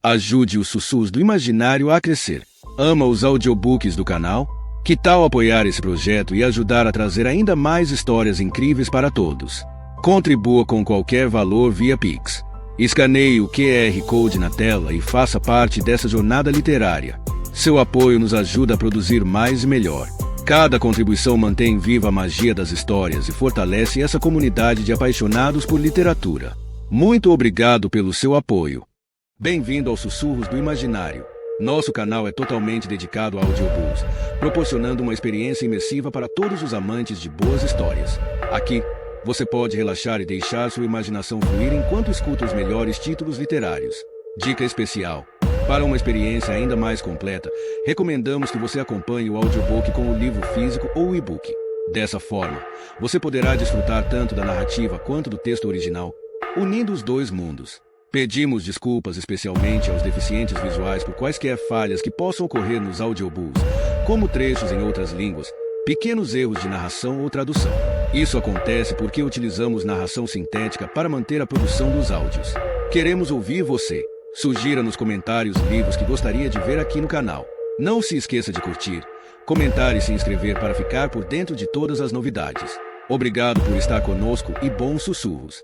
Ajude os sussurros do imaginário a crescer. Ama os audiobooks do canal? Que tal apoiar esse projeto e ajudar a trazer ainda mais histórias incríveis para todos? Contribua com qualquer valor via Pix. Escaneie o QR Code na tela e faça parte dessa jornada literária. Seu apoio nos ajuda a produzir mais e melhor. Cada contribuição mantém viva a magia das histórias e fortalece essa comunidade de apaixonados por literatura. Muito obrigado pelo seu apoio. Bem-vindo aos Sussurros do Imaginário. Nosso canal é totalmente dedicado a audiobooks, proporcionando uma experiência imersiva para todos os amantes de boas histórias. Aqui, você pode relaxar e deixar sua imaginação fluir enquanto escuta os melhores títulos literários. Dica especial: para uma experiência ainda mais completa, recomendamos que você acompanhe o audiobook com o livro físico ou o e-book. Dessa forma, você poderá desfrutar tanto da narrativa quanto do texto original, unindo os dois mundos. Pedimos desculpas especialmente aos deficientes visuais por quaisquer falhas que possam ocorrer nos audiobooks, como trechos em outras línguas, pequenos erros de narração ou tradução. Isso acontece porque utilizamos narração sintética para manter a produção dos áudios. Queremos ouvir você. Sugira nos comentários livros que gostaria de ver aqui no canal. Não se esqueça de curtir, comentar e se inscrever para ficar por dentro de todas as novidades. Obrigado por estar conosco e bons sussurros.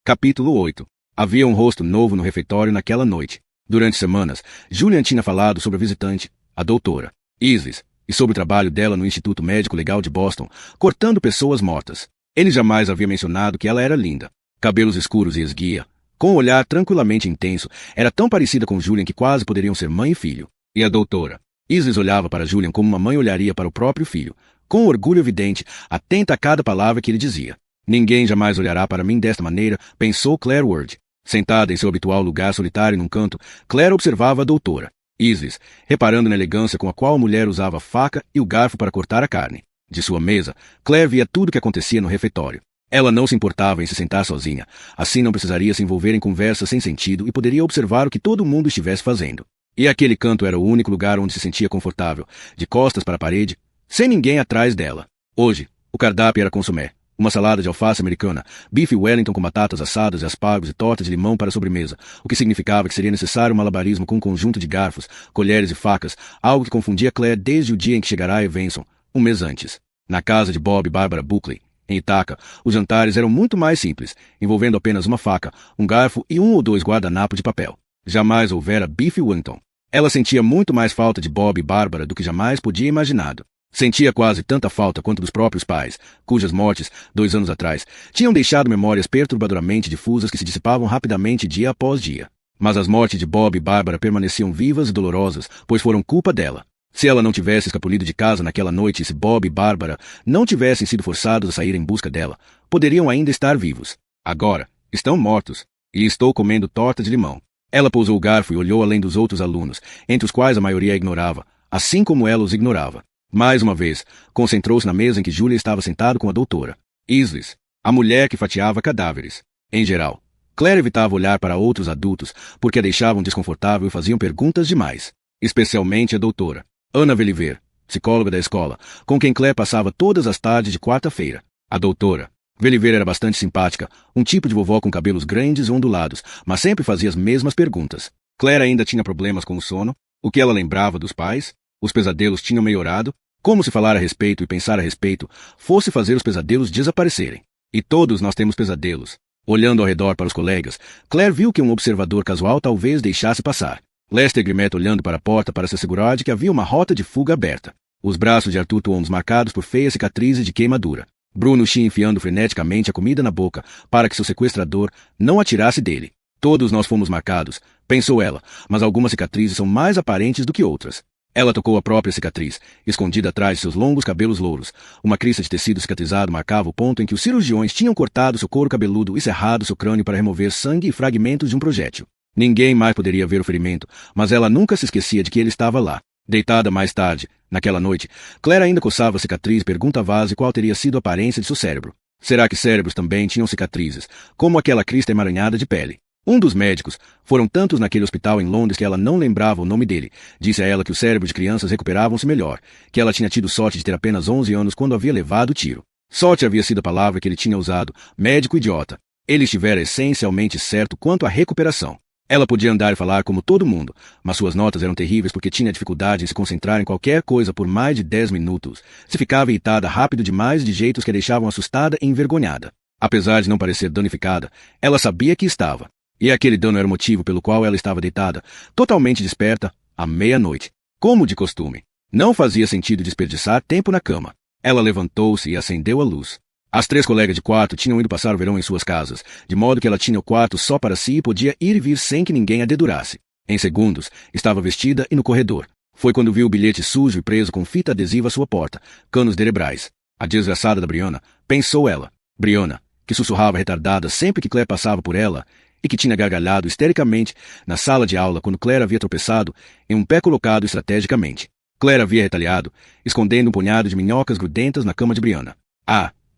Capítulo 8. Havia um rosto novo no refeitório naquela noite. Durante semanas, Julian tinha falado sobre a visitante, a doutora Isis, e sobre o trabalho dela no Instituto Médico Legal de Boston, cortando pessoas mortas. Ele jamais havia mencionado que ela era linda. Cabelos escuros e esguia, com um olhar tranquilamente intenso, era tão parecida com Julian que quase poderiam ser mãe e filho. E a doutora Isis olhava para Julian como uma mãe olharia para o próprio filho, com orgulho evidente, atenta a cada palavra que ele dizia. Ninguém jamais olhará para mim desta maneira, pensou Claire Ward. Sentada em seu habitual lugar solitário num canto, Claire observava a doutora Isis, reparando na elegância com a qual a mulher usava a faca e o garfo para cortar a carne. De sua mesa, Claire via tudo o que acontecia no refeitório. Ela não se importava em se sentar sozinha, assim não precisaria se envolver em conversas sem sentido e poderia observar o que todo mundo estivesse fazendo. E aquele canto era o único lugar onde se sentia confortável, de costas para a parede, sem ninguém atrás dela. Hoje, o cardápio era consumé. Uma salada de alface americana, bife Wellington com batatas assadas e aspargos e torta de limão para a sobremesa, o que significava que seria necessário um malabarismo com um conjunto de garfos, colheres e facas, algo que confundia Claire desde o dia em que chegara a Evanston, um mês antes. Na casa de Bob e Barbara Buckley, em Ithaca, os jantares eram muito mais simples, envolvendo apenas uma faca, um garfo e um ou dois guardanapos de papel. Jamais houvera bife Wellington. Ela sentia muito mais falta de Bob e Barbara do que jamais podia imaginado. Sentia quase tanta falta quanto dos próprios pais, cujas mortes, 2 anos atrás, tinham deixado memórias perturbadoramente difusas que se dissipavam rapidamente dia após dia. Mas as mortes de Bob e Barbara permaneciam vivas e dolorosas, pois foram culpa dela. Se ela não tivesse escapulido de casa naquela noite e se Bob e Barbara não tivessem sido forçados a sair em busca dela, poderiam ainda estar vivos. Agora, estão mortos. E estou comendo torta de limão. Ela pousou o garfo e olhou além dos outros alunos, entre os quais a maioria a ignorava, assim como ela os ignorava. Mais uma vez, concentrou-se na mesa em que Julia estava sentado com a doutora Isis, a mulher que fatiava cadáveres. Em geral, Claire evitava olhar para outros adultos porque a deixavam desconfortável e faziam perguntas demais. Especialmente a doutora Anna Veliver, psicóloga da escola, com quem Claire passava todas as tardes de quarta-feira. A doutora Veliver era bastante simpática, um tipo de vovó com cabelos grandes e ondulados, mas sempre fazia as mesmas perguntas. Claire ainda tinha problemas com o sono, o que ela lembrava dos pais, os pesadelos tinham melhorado, como se falar a respeito e pensar a respeito fosse fazer os pesadelos desaparecerem. E todos nós temos pesadelos. Olhando ao redor para os colegas, Claire viu que um observador casual talvez deixasse passar. Lester Grimet olhando para a porta para se assegurar de que havia uma rota de fuga aberta. Os braços de Arthur Toombs marcados por feias cicatrizes de queimadura. Bruno Sheen enfiando freneticamente a comida na boca para que seu sequestrador não atirasse dele. Todos nós fomos marcados, pensou ela, mas algumas cicatrizes são mais aparentes do que outras. Ela tocou a própria cicatriz, escondida atrás de seus longos cabelos louros. Uma crista de tecido cicatrizado marcava o ponto em que os cirurgiões tinham cortado seu couro cabeludo e cerrado seu crânio para remover sangue e fragmentos de um projétil. Ninguém mais poderia ver o ferimento, mas ela nunca se esquecia de que ele estava lá. Deitada mais tarde, naquela noite, Claire ainda coçava a cicatriz e perguntava-se qual teria sido a aparência de seu cérebro. Será que cérebros também tinham cicatrizes, como aquela crista emaranhada de pele? Um dos médicos, foram tantos naquele hospital em Londres que ela não lembrava o nome dele. Disse a ela que o cérebro de crianças recuperavam-se melhor, que ela tinha tido sorte de ter apenas 11 anos quando havia levado o tiro. Sorte havia sido a palavra que ele tinha usado, médico idiota. Ele estivera essencialmente certo quanto à recuperação. Ela podia andar e falar como todo mundo, mas suas notas eram terríveis porque tinha dificuldade em se concentrar em qualquer coisa por mais de 10 minutos. Se ficava irritada rápido demais de jeitos que a deixavam assustada e envergonhada. Apesar de não parecer danificada, ela sabia que estava. E aquele dano era o motivo pelo qual ela estava deitada, totalmente desperta, à meia-noite. Como de costume. Não fazia sentido desperdiçar tempo na cama. Ela levantou-se e acendeu a luz. As 3 colegas de quarto tinham ido passar o verão em suas casas, de modo que ela tinha o quarto só para si e podia ir e vir sem que ninguém a dedurasse. Em segundos, estava vestida e no corredor. Foi quando viu o bilhete sujo e preso com fita adesiva à sua porta, canos cerebrais. A desgraçada da Brianna, pensou ela. Brianna, que sussurrava retardada sempre que Claire passava por ela, e que tinha gargalhado histericamente na sala de aula quando Claire havia tropeçado em um pé colocado estrategicamente. Claire havia retaliado, escondendo um punhado de minhocas grudentas na cama de Brianna.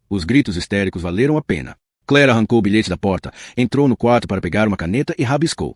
Os gritos histéricos valeram a pena. Claire arrancou o bilhete da porta, entrou no quarto para pegar uma caneta e rabiscou.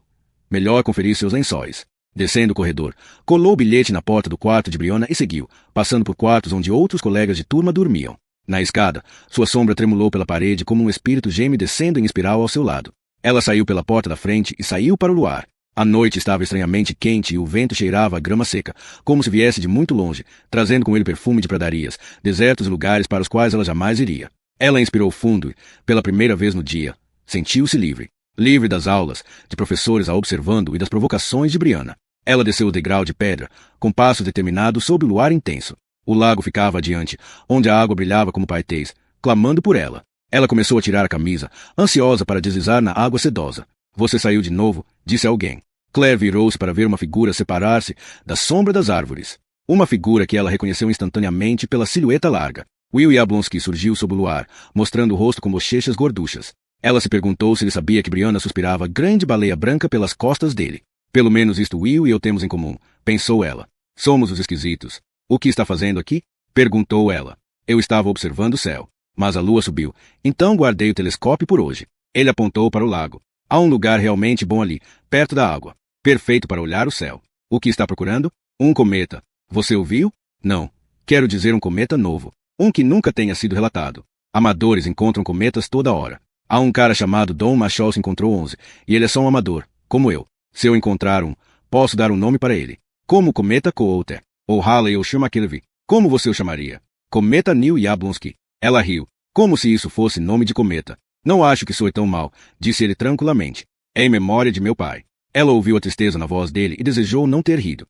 Melhor conferir seus lençóis. Descendo o corredor, colou o bilhete na porta do quarto de Brianna e seguiu, passando por quartos onde outros colegas de turma dormiam. Na escada, sua sombra tremulou pela parede como um espírito gêmeo descendo em espiral ao seu lado. Ela saiu pela porta da frente e saiu para o luar. A noite estava estranhamente quente e o vento cheirava a grama seca, como se viesse de muito longe, trazendo com ele perfume de pradarias, desertos e lugares para os quais ela jamais iria. Ela inspirou fundo e, pela primeira vez no dia, sentiu-se livre. Livre das aulas, de professores a observando e das provocações de Brianna. Ela desceu o degrau de pedra, com passos determinados sob o luar intenso. O lago ficava adiante, onde a água brilhava como paetês, clamando por ela. Ela começou a tirar a camisa, ansiosa para deslizar na água sedosa. Você saiu de novo, disse alguém. Claire virou-se para ver uma figura separar-se da sombra das árvores. Uma figura que ela reconheceu instantaneamente pela silhueta larga. Will Yablonsky surgiu sob o luar, mostrando o rosto com bochechas gorduchas. Ela se perguntou se ele sabia que Brianna suspirava grande baleia branca pelas costas dele. Pelo menos isto Will e eu temos em comum, pensou ela. Somos os esquisitos. O que está fazendo aqui? Perguntou ela. Eu estava observando o céu. Mas a lua subiu, então guardei o telescópio por hoje. Ele apontou para o lago. Há um lugar realmente bom ali, perto da água. Perfeito para olhar o céu. O que está procurando? Um cometa. Você o viu? Não. Quero dizer um cometa novo. Um que nunca tenha sido relatado. Amadores encontram cometas toda hora. Há um cara chamado Don Machol se encontrou 11, e ele é só um amador, como eu. Se eu encontrar um, posso dar um nome para ele. Como o cometa Coulter, ou Halley ou Schumacher. Como você o chamaria? Cometa Neil Yablonsky. Ela riu, como se isso fosse nome de cometa. Não acho que soe tão mal, disse ele tranquilamente. É em memória de meu pai. Ela ouviu a tristeza na voz dele e desejou não ter rido.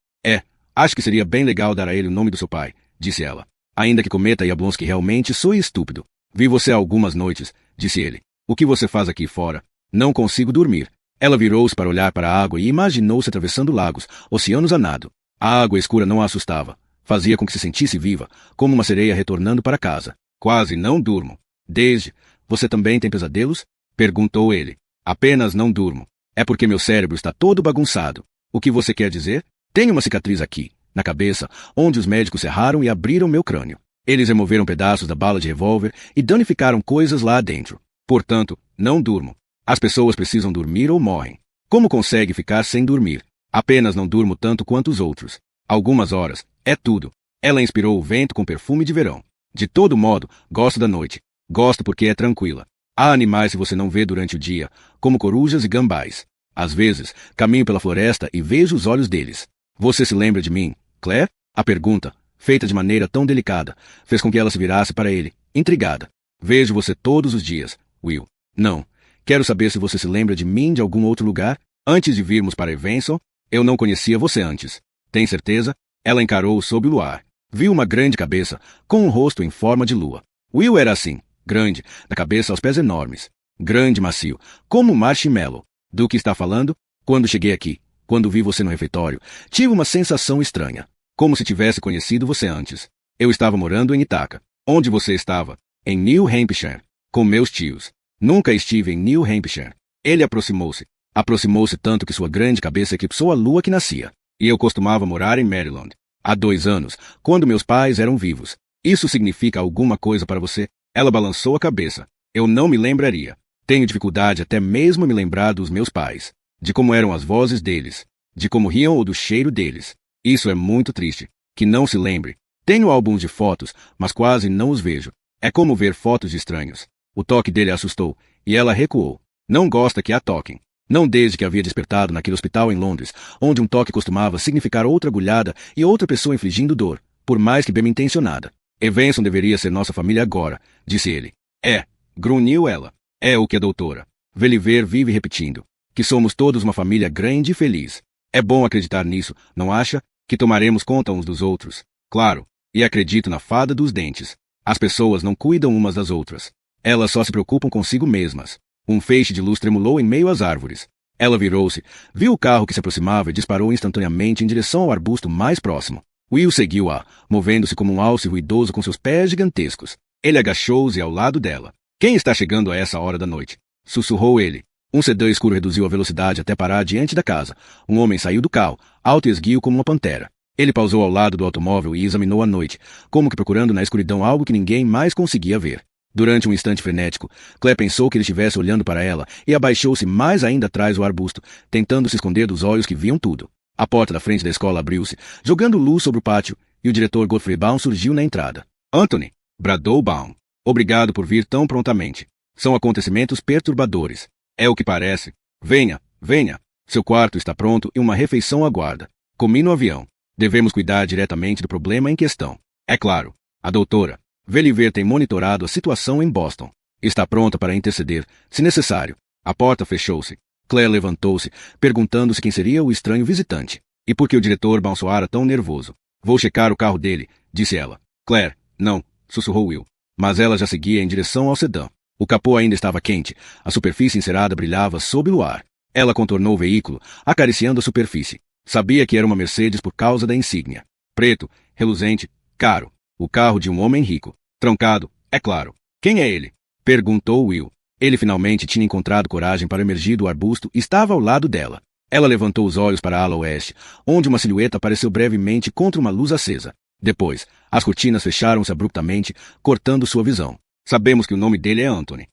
Acho que seria bem legal dar a ele o nome do seu pai, disse ela. Ainda que cometa Yablonsky realmente soe estúpido. Vi você há algumas noites, disse ele. O que você faz aqui fora? Não consigo dormir. Ela virou-se para olhar para a água e imaginou-se atravessando lagos, oceanos a nado. A água escura não a assustava. Fazia com que se sentisse viva, como uma sereia retornando para casa. Quase não durmo. Desde... Você também tem pesadelos? Perguntou ele. Apenas não durmo. É porque meu cérebro está todo bagunçado. O que você quer dizer? Tenho uma cicatriz aqui, na cabeça, onde os médicos serraram e abriram meu crânio. Eles removeram pedaços da bala de revólver e danificaram coisas lá dentro. Portanto, não durmo. As pessoas precisam dormir ou morrem. Como consegue ficar sem dormir? Apenas não durmo tanto quanto os outros. Algumas horas. É tudo. Ela inspirou o vento com perfume de verão. De todo modo, gosto da noite. Gosto porque é tranquila. Há animais que você não vê durante o dia, como corujas e gambás. Às vezes, caminho pela floresta e vejo os olhos deles. Você se lembra de mim, Claire? A pergunta, feita de maneira tão delicada, fez com que ela se virasse para ele, intrigada. Vejo você todos os dias, Will. Não. Quero saber se você se lembra de mim de algum outro lugar. Antes de virmos para Evanston, eu não conhecia você antes. Tem certeza? Ela encarou-o sob o luar. Viu uma grande cabeça, com um rosto em forma de lua. Will era assim. Grande, da cabeça aos pés enormes. Grande e macio, como um marshmallow. Do que está falando? Quando cheguei aqui, quando vi você no refeitório, tive uma sensação estranha. Como se tivesse conhecido você antes. Eu estava morando em Ithaca. Onde você estava? Em New Hampshire. Com meus tios. Nunca estive em New Hampshire. Ele aproximou-se. Aproximou-se tanto que sua grande cabeça eclipsou a lua que nascia. E eu costumava morar em Maryland. Há 2 anos, quando meus pais eram vivos. Isso significa alguma coisa para você? Ela balançou a cabeça. Eu não me lembraria. Tenho dificuldade até mesmo em me lembrar dos meus pais, de como eram as vozes deles, de como riam ou do cheiro deles. Isso é muito triste. Que não se lembre. Tenho álbuns de fotos, mas quase não os vejo. É como ver fotos de estranhos. O toque dele a assustou, e ela recuou. Não gosta que a toquem. Não desde que havia despertado naquele hospital em Londres, onde um toque costumava significar outra agulhada e outra pessoa infligindo dor, por mais que bem intencionada. Evanson deveria ser nossa família agora, disse ele. É, grunhiu ela. É o que a doutora Veliver vive repetindo. Que somos todos uma família grande e feliz. É bom acreditar nisso, não acha? Que tomaremos conta uns dos outros. Claro, e acredito na fada dos dentes. As pessoas não cuidam umas das outras. Elas só se preocupam consigo mesmas. Um feixe de luz tremulou em meio às árvores. Ela virou-se, viu o carro que se aproximava e disparou instantaneamente em direção ao arbusto mais próximo. Will seguiu-a, movendo-se como um alce ruidoso com seus pés gigantescos. Ele agachou-se ao lado dela. Quem está chegando a essa hora da noite? Sussurrou ele. Um sedã escuro reduziu a velocidade até parar diante da casa. Um homem saiu do carro, alto e esguio como uma pantera. Ele pausou ao lado do automóvel e examinou a noite, como que procurando na escuridão algo que ninguém mais conseguia ver. Durante um instante frenético, Claire pensou que ele estivesse olhando para ela e abaixou-se mais ainda atrás do arbusto, tentando se esconder dos olhos que viam tudo. A porta da frente da escola abriu-se, jogando luz sobre o pátio, e o diretor Godfrey Baum surgiu na entrada. Anthony! Bradou Baum. Obrigado por vir tão prontamente. São acontecimentos perturbadores. É o que parece. Venha, venha. Seu quarto está pronto e uma refeição aguarda. Comi no avião. Devemos cuidar diretamente do problema em questão. É claro, a doutora Veliver tem monitorado a situação em Boston. Está pronta para interceder, se necessário. A porta fechou-se. Claire levantou-se, perguntando-se quem seria o estranho visitante. E por que o diretor Baum soara tão nervoso. Vou checar o carro dele, disse ela. Claire, não, sussurrou Will. Mas ela já seguia em direção ao sedã. O capô ainda estava quente, a superfície encerada brilhava sob o luar. Ela contornou o veículo, acariciando a superfície. Sabia que era uma Mercedes por causa da insígnia. Preto, reluzente, caro. O carro de um homem rico. Trancado, é claro. Quem é ele? Perguntou Will. Ele finalmente tinha encontrado coragem para emergir do arbusto e estava ao lado dela. Ela levantou os olhos para a ala oeste, onde uma silhueta apareceu brevemente contra uma luz acesa. Depois, as cortinas fecharam-se abruptamente, cortando sua visão. Sabemos que o nome dele é Anthony.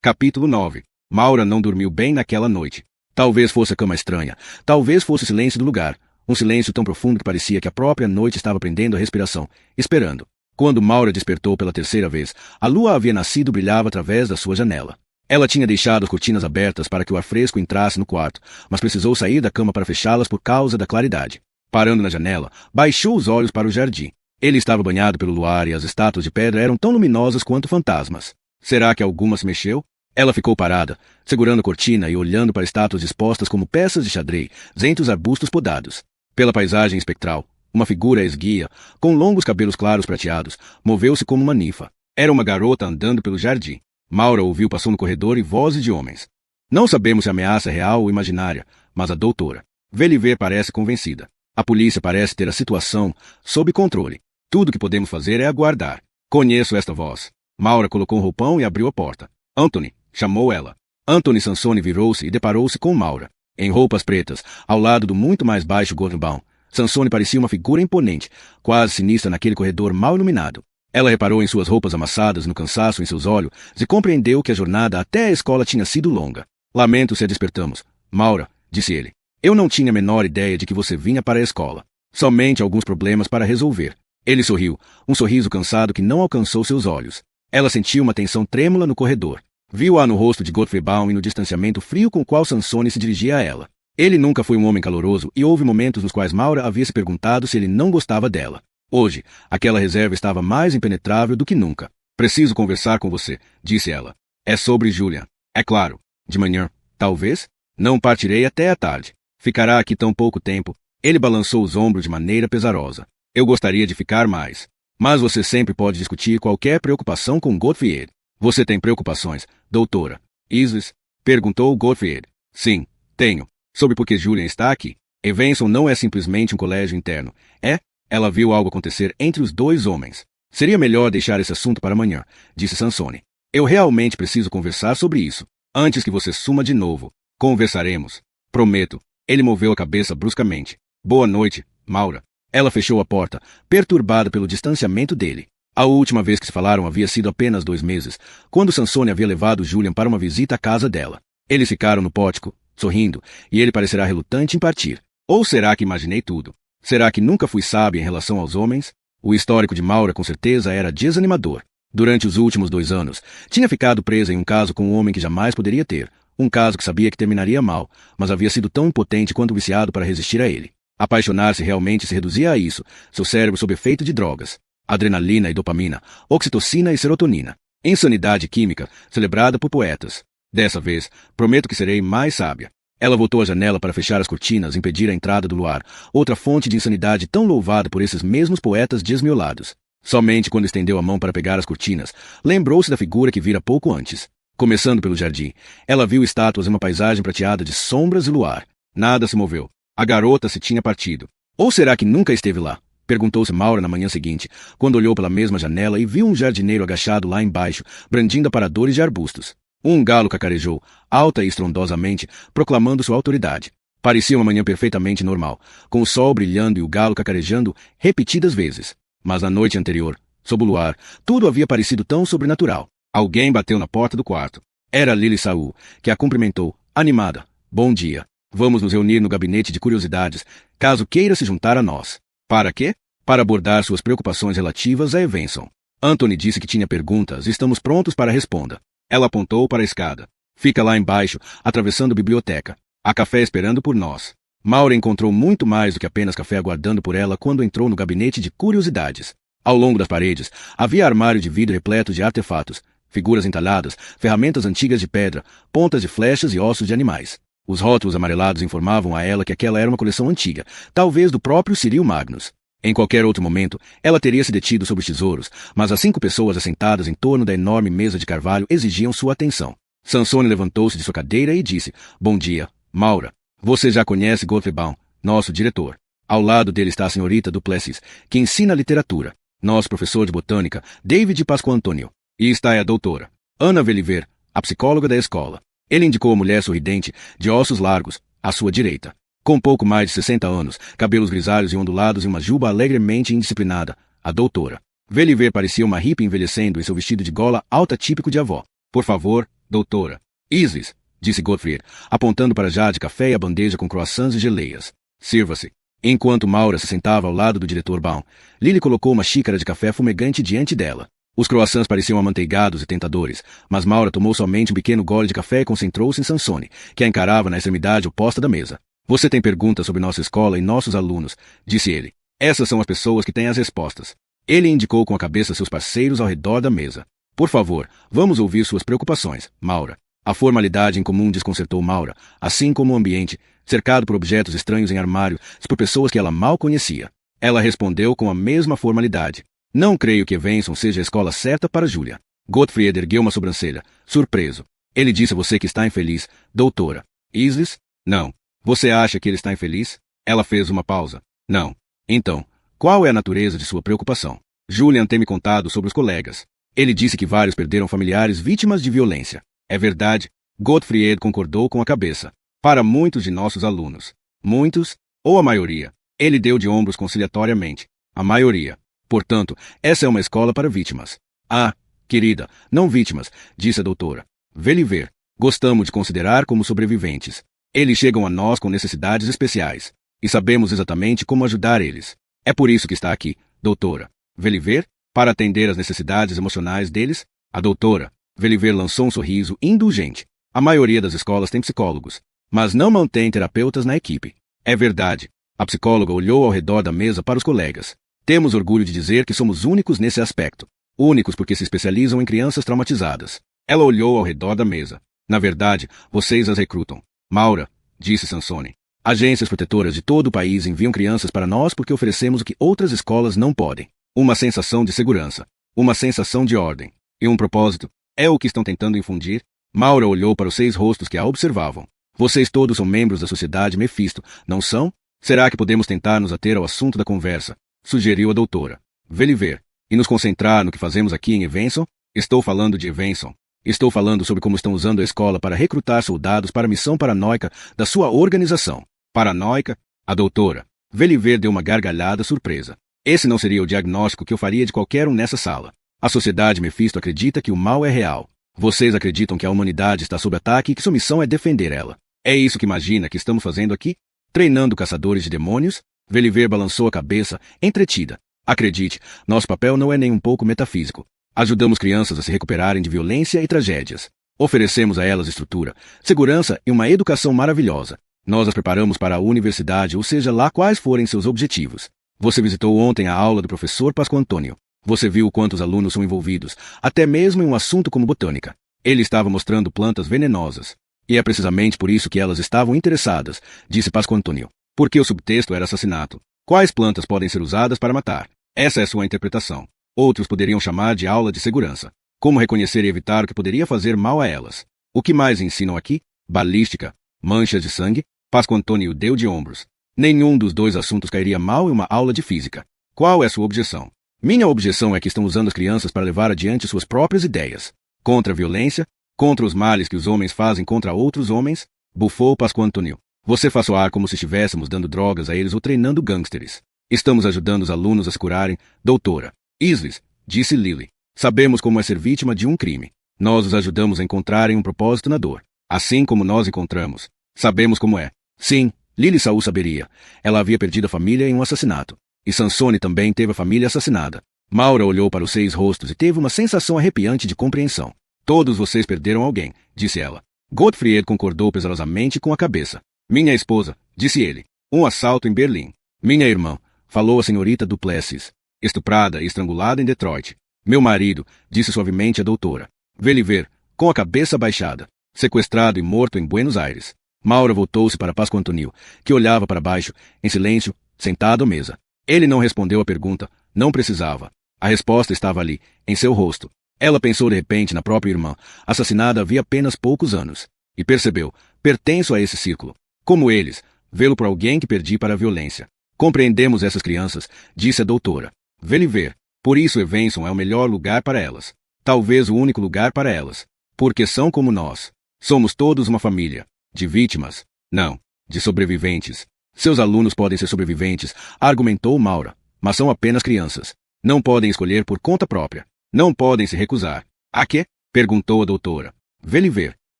Capítulo 9. Maura não dormiu bem naquela noite. Talvez fosse a cama estranha. Talvez fosse o silêncio do lugar. Um silêncio tão profundo que parecia que a própria noite estava prendendo a respiração, esperando. Quando Maura despertou pela terceira vez, a lua havia nascido e brilhava através da sua janela. Ela tinha deixado as cortinas abertas para que o ar fresco entrasse no quarto, mas precisou sair da cama para fechá-las por causa da claridade. Parando na janela, baixou os olhos para o jardim. Ele estava banhado pelo luar e as estátuas de pedra eram tão luminosas quanto fantasmas. Será que alguma se mexeu? Ela ficou parada, segurando a cortina e olhando para estátuas dispostas como peças de xadrez entre os arbustos podados. Pela paisagem espectral, uma figura esguia, com longos cabelos claros prateados, moveu-se como uma ninfa. Era uma garota andando pelo jardim. Maura ouviu passou no corredor e vozes de homens. Não sabemos se a ameaça é real ou imaginária, mas a doutora Veliver parece convencida. A polícia parece ter a situação sob controle. Tudo o que podemos fazer é aguardar. Conheço esta voz. Maura colocou um roupão e abriu a porta. Anthony, chamou ela. Anthony Sansone virou-se e deparou-se com Maura. Em roupas pretas, ao lado do muito mais baixo Gordon Baum, Sansone parecia uma figura imponente, quase sinistra naquele corredor mal iluminado. Ela reparou em suas roupas amassadas, no cansaço em seus olhos, e compreendeu que a jornada até a escola tinha sido longa. Lamento se a despertamos. Maura, disse ele. Eu não tinha a menor ideia de que você vinha para a escola. Somente alguns problemas para resolver. Ele sorriu, um sorriso cansado que não alcançou seus olhos. Ela sentiu uma tensão trêmula no corredor. Viu-a no rosto de Godfrey Baum e no distanciamento frio com o qual Sansone se dirigia a ela. Ele nunca foi um homem caloroso e houve momentos nos quais Maura havia se perguntado se ele não gostava dela. Hoje, aquela reserva estava mais impenetrável do que nunca. Preciso conversar com você, disse ela. É sobre Julian. É claro. De manhã, talvez? Não partirei até a tarde. Ficará aqui tão pouco tempo. Ele balançou os ombros de maneira pesarosa. Eu gostaria de ficar mais. Mas você sempre pode discutir qualquer preocupação com Godfrey. Você tem preocupações, doutora Isves? Perguntou Godfrey. Sim, tenho. Sobre por que Julian está aqui. Evanson não é simplesmente um colégio interno. É? Ela viu algo acontecer entre os dois homens. Seria melhor deixar esse assunto para amanhã, disse Sansone. Eu realmente preciso conversar sobre isso. Antes que você suma de novo. Conversaremos. Prometo. Ele moveu a cabeça bruscamente. Boa noite, Maura. Ela fechou a porta, perturbada pelo distanciamento dele. A última vez que se falaram havia sido apenas 2 meses, quando Sansone havia levado Julian para uma visita à casa dela. Eles ficaram no pórtico, sorrindo, e ele parecerá relutante em partir. Ou será que imaginei tudo? Será que nunca fui sábio em relação aos homens? O histórico de Maura com certeza era desanimador. Durante os últimos 2 anos, tinha ficado presa em um caso com um homem que jamais poderia ter. Um caso que sabia que terminaria mal, mas havia sido tão impotente quanto viciado para resistir a ele. Apaixonar-se realmente se reduzia a isso, seu cérebro sob efeito de drogas. Adrenalina e dopamina, oxitocina e serotonina. Insanidade química, celebrada por poetas. Dessa vez, prometo que serei mais sábia. Ela voltou à janela para fechar as cortinas e impedir a entrada do luar, outra fonte de insanidade tão louvada por esses mesmos poetas desmiolados. Somente quando estendeu a mão para pegar as cortinas, lembrou-se da figura que vira pouco antes. Começando pelo jardim, ela viu estátuas em uma paisagem prateada de sombras e luar. Nada se moveu. A garota se tinha partido. Ou será que nunca esteve lá? Perguntou-se Maura na manhã seguinte, quando olhou pela mesma janela e viu um jardineiro agachado lá embaixo, brandindo aparadores de arbustos. Um galo cacarejou, alta e estrondosamente, proclamando sua autoridade. Parecia uma manhã perfeitamente normal, com o sol brilhando e o galo cacarejando repetidas vezes. Mas na noite anterior, sob o luar, tudo havia parecido tão sobrenatural. Alguém bateu na porta do quarto. Era Lily Saul, que a cumprimentou, animada. Bom dia. Vamos nos reunir no gabinete de curiosidades, caso queira se juntar a nós. Para quê? Para abordar suas preocupações relativas a Evenson. Anthony disse que tinha perguntas e estamos prontos para responder. Ela apontou para a escada. Fica lá embaixo, atravessando a biblioteca. Há café esperando por nós. Maura encontrou muito mais do que apenas café aguardando por ela quando entrou no gabinete de curiosidades. Ao longo das paredes, havia armário de vidro repleto de artefatos, figuras entalhadas, ferramentas antigas de pedra, pontas de flechas e ossos de animais. Os rótulos amarelados informavam a ela que aquela era uma coleção antiga, talvez do próprio Cyril Magnus. Em qualquer outro momento, ela teria se detido sobre os tesouros, mas as 5 pessoas assentadas em torno da enorme mesa de carvalho exigiam sua atenção. Sansone levantou-se de sua cadeira e disse, Bom dia, Maura. Você já conhece Godfrey Baum, nosso diretor. Ao lado dele está a senhorita Duplessis, que ensina literatura. Nosso professor de botânica, David Pascoe-Antônio. E está a doutora, Ana Veliver, a psicóloga da escola. Ele indicou a mulher sorridente, de ossos largos, à sua direita. Com pouco mais de 60 anos, cabelos grisalhos e ondulados e uma juba alegremente indisciplinada, a doutora. Veliver parecia uma hippie envelhecendo em seu vestido de gola alta típico de avó. Por favor, doutora. Isis, disse Godfrey, apontando para a jarra de café e a bandeja com croissants e geleias. Sirva-se. Enquanto Maura se sentava ao lado do diretor Baum, Lily colocou uma xícara de café fumegante diante dela. Os croissants pareciam amanteigados e tentadores, mas Maura tomou somente um pequeno gole de café e concentrou-se em Sansone, que a encarava na extremidade oposta da mesa. Você tem perguntas sobre nossa escola e nossos alunos, disse ele. Essas são as pessoas que têm as respostas. Ele indicou com a cabeça seus parceiros ao redor da mesa. Por favor, vamos ouvir suas preocupações, Maura. A formalidade em comum desconcertou Maura, assim como o ambiente, cercado por objetos estranhos em armário, por pessoas que ela mal conhecia. Ela respondeu com a mesma formalidade. Não creio que Evenson seja a escola certa para Julia. Godfrey ergueu uma sobrancelha, surpreso. Ele disse a você que está infeliz, doutora. Isis? Não. Você acha que ele está infeliz? Ela fez uma pausa. Não. Então, qual é a natureza de sua preocupação? Julian tem me contado sobre os colegas. Ele disse que vários perderam familiares vítimas de violência. É verdade? Godfrey concordou com a cabeça. Para muitos de nossos alunos. Muitos? Ou a maioria? Ele deu de ombros conciliatoriamente. A maioria. Portanto, essa é uma escola para vítimas. Ah, querida, não vítimas, disse a doutora. Veliver. Gostamos de considerar como sobreviventes. Eles chegam a nós com necessidades especiais. E sabemos exatamente como ajudar eles. É por isso que está aqui, doutora. Veliver? Para atender às necessidades emocionais deles? A doutora. Veliver lançou um sorriso indulgente. A maioria das escolas tem psicólogos, mas não mantém terapeutas na equipe. É verdade. A psicóloga olhou ao redor da mesa para os colegas. Temos orgulho de dizer que somos únicos nesse aspecto. Únicos porque se especializam em crianças traumatizadas. Ela olhou ao redor da mesa. Na verdade, vocês as recrutam. Maura, disse Sansone. Agências protetoras de todo o país enviam crianças para nós porque oferecemos o que outras escolas não podem. Uma sensação de segurança. Uma sensação de ordem. E um propósito. É o que estão tentando infundir? Maura olhou para os 6 rostos que a observavam. Vocês todos são membros da sociedade Mephisto, não são? Será que podemos tentar nos ater ao assunto da conversa? Sugeriu a doutora. Veliver. E nos concentrar no que fazemos aqui em Evenson? Estou falando de Evenson. Estou falando sobre como estão usando a escola para recrutar soldados para a missão paranoica da sua organização. Paranoica? A doutora. Veliver deu uma gargalhada surpresa. Esse não seria o diagnóstico que eu faria de qualquer um nessa sala. A sociedade Mephisto acredita que o mal é real. Vocês acreditam que a humanidade está sob ataque e que sua missão é defender ela. É isso que imagina que estamos fazendo aqui? Treinando caçadores de demônios? Veliver balançou a cabeça, entretida. Acredite, nosso papel não é nem um pouco metafísico. Ajudamos crianças a se recuperarem de violência e tragédias. Oferecemos a elas estrutura, segurança e uma educação maravilhosa. Nós as preparamos para a universidade, ou seja lá quais forem seus objetivos. Você visitou ontem a aula do professor Pasco Antônio. Você viu quantos alunos são envolvidos, até mesmo em um assunto como botânica. Ele estava mostrando plantas venenosas. E é precisamente por isso que elas estavam interessadas, disse Pasco Antônio. Porque o subtexto era assassinato. Quais plantas podem ser usadas para matar? Essa é sua interpretação. Outros poderiam chamar de aula de segurança. Como reconhecer e evitar o que poderia fazer mal a elas. O que mais ensinam aqui? Balística? Manchas de sangue? Pasco Antônio deu de ombros. Nenhum dos dois assuntos cairia mal em uma aula de física. Qual é sua objeção? Minha objeção é que estão usando as crianças para levar adiante suas próprias ideias. Contra a violência? Contra os males que os homens fazem contra outros homens? Bufou Pasco Antônio. Você faz soar como se estivéssemos dando drogas a eles ou treinando gangsters. Estamos ajudando os alunos a se curarem, doutora. Isvis, disse Lily. Sabemos como é ser vítima de um crime. Nós os ajudamos a encontrarem um propósito na dor. Assim como nós encontramos. Sabemos como é. Sim, Lily Saul saberia. Ela havia perdido a família em um assassinato. E Sansone também teve a família assassinada. Maura olhou para os 6 rostos e teve uma sensação arrepiante de compreensão. Todos vocês perderam alguém, disse ela. Gottfried concordou pesadosamente com a cabeça. Minha esposa, disse ele. Um assalto em Berlim. Minha irmã, falou a senhorita Duplessis. Estuprada e estrangulada em Detroit. Meu marido, disse suavemente a doutora. Veliver, com a cabeça baixada. Sequestrado e morto em Buenos Aires. Maura voltou-se para Pasco Antônio, que olhava para baixo, em silêncio, sentado à mesa. Ele não respondeu a pergunta, não precisava. A resposta estava ali, em seu rosto. Ela pensou de repente na própria irmã, assassinada havia apenas poucos anos. E percebeu, pertenço a esse círculo. Como eles, vê-lo por alguém que perdi para a violência. Compreendemos essas crianças, disse a doutora. Veliver, por isso Evenson é o melhor lugar para elas. Talvez o único lugar para elas. Porque são como nós. Somos todos uma família. De vítimas? Não. De sobreviventes. Seus alunos podem ser sobreviventes, argumentou Maura, mas são apenas crianças. Não podem escolher por conta própria. Não podem se recusar. A quê? Perguntou a doutora. Veliver,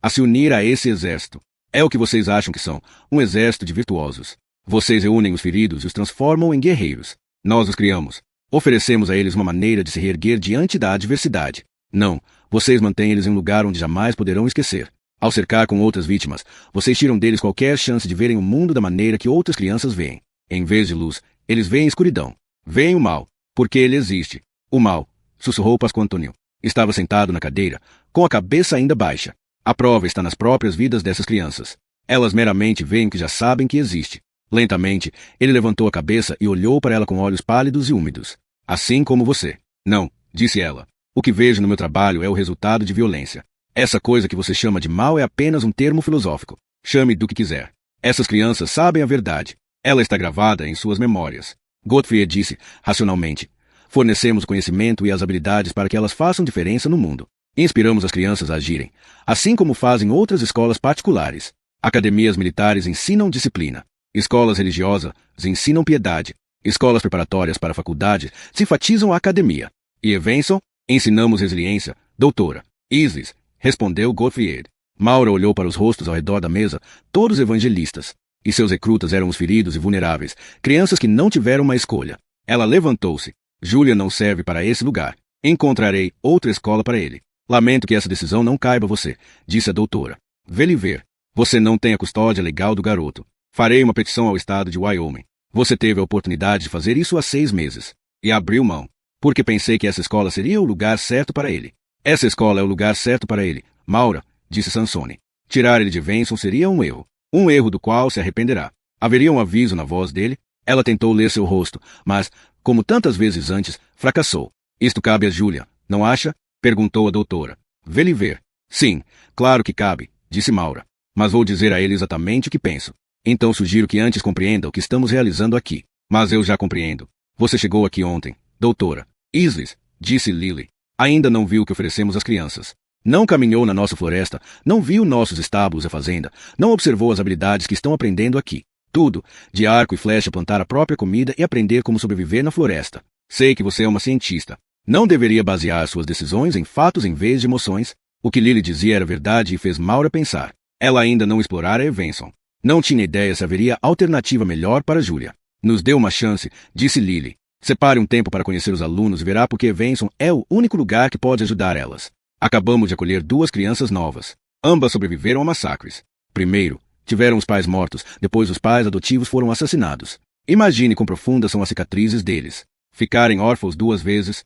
a se unir a esse exército. É o que vocês acham que são, um exército de virtuosos. Vocês reúnem os feridos e os transformam em guerreiros. Nós os criamos. Oferecemos a eles uma maneira de se reerguer diante da adversidade. Não, vocês mantêm eles em um lugar onde jamais poderão esquecer. Ao cercar com outras vítimas, vocês tiram deles qualquer chance de verem o mundo da maneira que outras crianças veem. Em vez de luz, eles veem escuridão. Veem o mal, porque ele existe. O mal, sussurrou Pasco Antônio. Estava sentado na cadeira, com a cabeça ainda baixa. A prova está nas próprias vidas dessas crianças. Elas meramente veem o que já sabem que existe. Lentamente, ele levantou a cabeça e olhou para ela com olhos pálidos e úmidos. Assim como você. Não, disse ela. O que vejo no meu trabalho é o resultado de violência. Essa coisa que você chama de mal é apenas um termo filosófico. Chame do que quiser. Essas crianças sabem a verdade. Ela está gravada em suas memórias. Gottfried disse, racionalmente. Fornecemos o conhecimento e as habilidades para que elas façam diferença no mundo. Inspiramos as crianças a agirem, assim como fazem outras escolas particulares. Academias militares ensinam disciplina. Escolas religiosas ensinam piedade. Escolas preparatórias para a faculdade se enfatizam a academia. E Evenson, ensinamos resiliência, doutora. Islis, respondeu Gottfried. Maura olhou para os rostos ao redor da mesa, todos evangelistas. E seus recrutas eram os feridos e vulneráveis, crianças que não tiveram uma escolha. Ela levantou-se. Júlia não serve para esse lugar. Encontrarei outra escola para ele. Lamento que essa decisão não caiba a você, disse a doutora. Veliver, você não tem a custódia legal do garoto. Farei uma petição ao estado de Wyoming. Você teve a oportunidade de fazer isso há 6 meses. E abriu mão. Porque pensei que essa escola seria o lugar certo para ele. Essa escola é o lugar certo para ele, Maura, disse Sansone. Tirar ele de Venson seria um erro. Um erro do qual se arrependerá. Haveria um aviso na voz dele. Ela tentou ler seu rosto, mas, como tantas vezes antes, fracassou. Isto cabe a Júlia, não acha? Perguntou a doutora. Veliver. Sim, claro que cabe, disse Maura. Mas vou dizer a ele exatamente o que penso. Então sugiro que antes compreenda o que estamos realizando aqui. Mas eu já compreendo. Você chegou aqui ontem, doutora. Islis, disse Lily. Ainda não viu o que oferecemos às crianças. Não caminhou na nossa floresta, não viu nossos estábulos e fazenda, não observou as habilidades que estão aprendendo aqui. Tudo, de arco e flecha, plantar a própria comida e aprender como sobreviver na floresta. Sei que você é uma cientista. Não deveria basear suas decisões em fatos em vez de emoções. O que Lily dizia era verdade e fez Maura pensar. Ela ainda não explorara Evenson. Não tinha ideia se haveria alternativa melhor para Julia. Nos dê uma chance, disse Lily. Separe um tempo para conhecer os alunos e verá porque Evenson é o único lugar que pode ajudar elas. Acabamos de acolher 2 crianças novas. Ambas sobreviveram a massacres. Primeiro, tiveram os pais mortos, depois os pais adotivos foram assassinados. Imagine quão profundas são as cicatrizes deles. Ficarem órfãos 2 vezes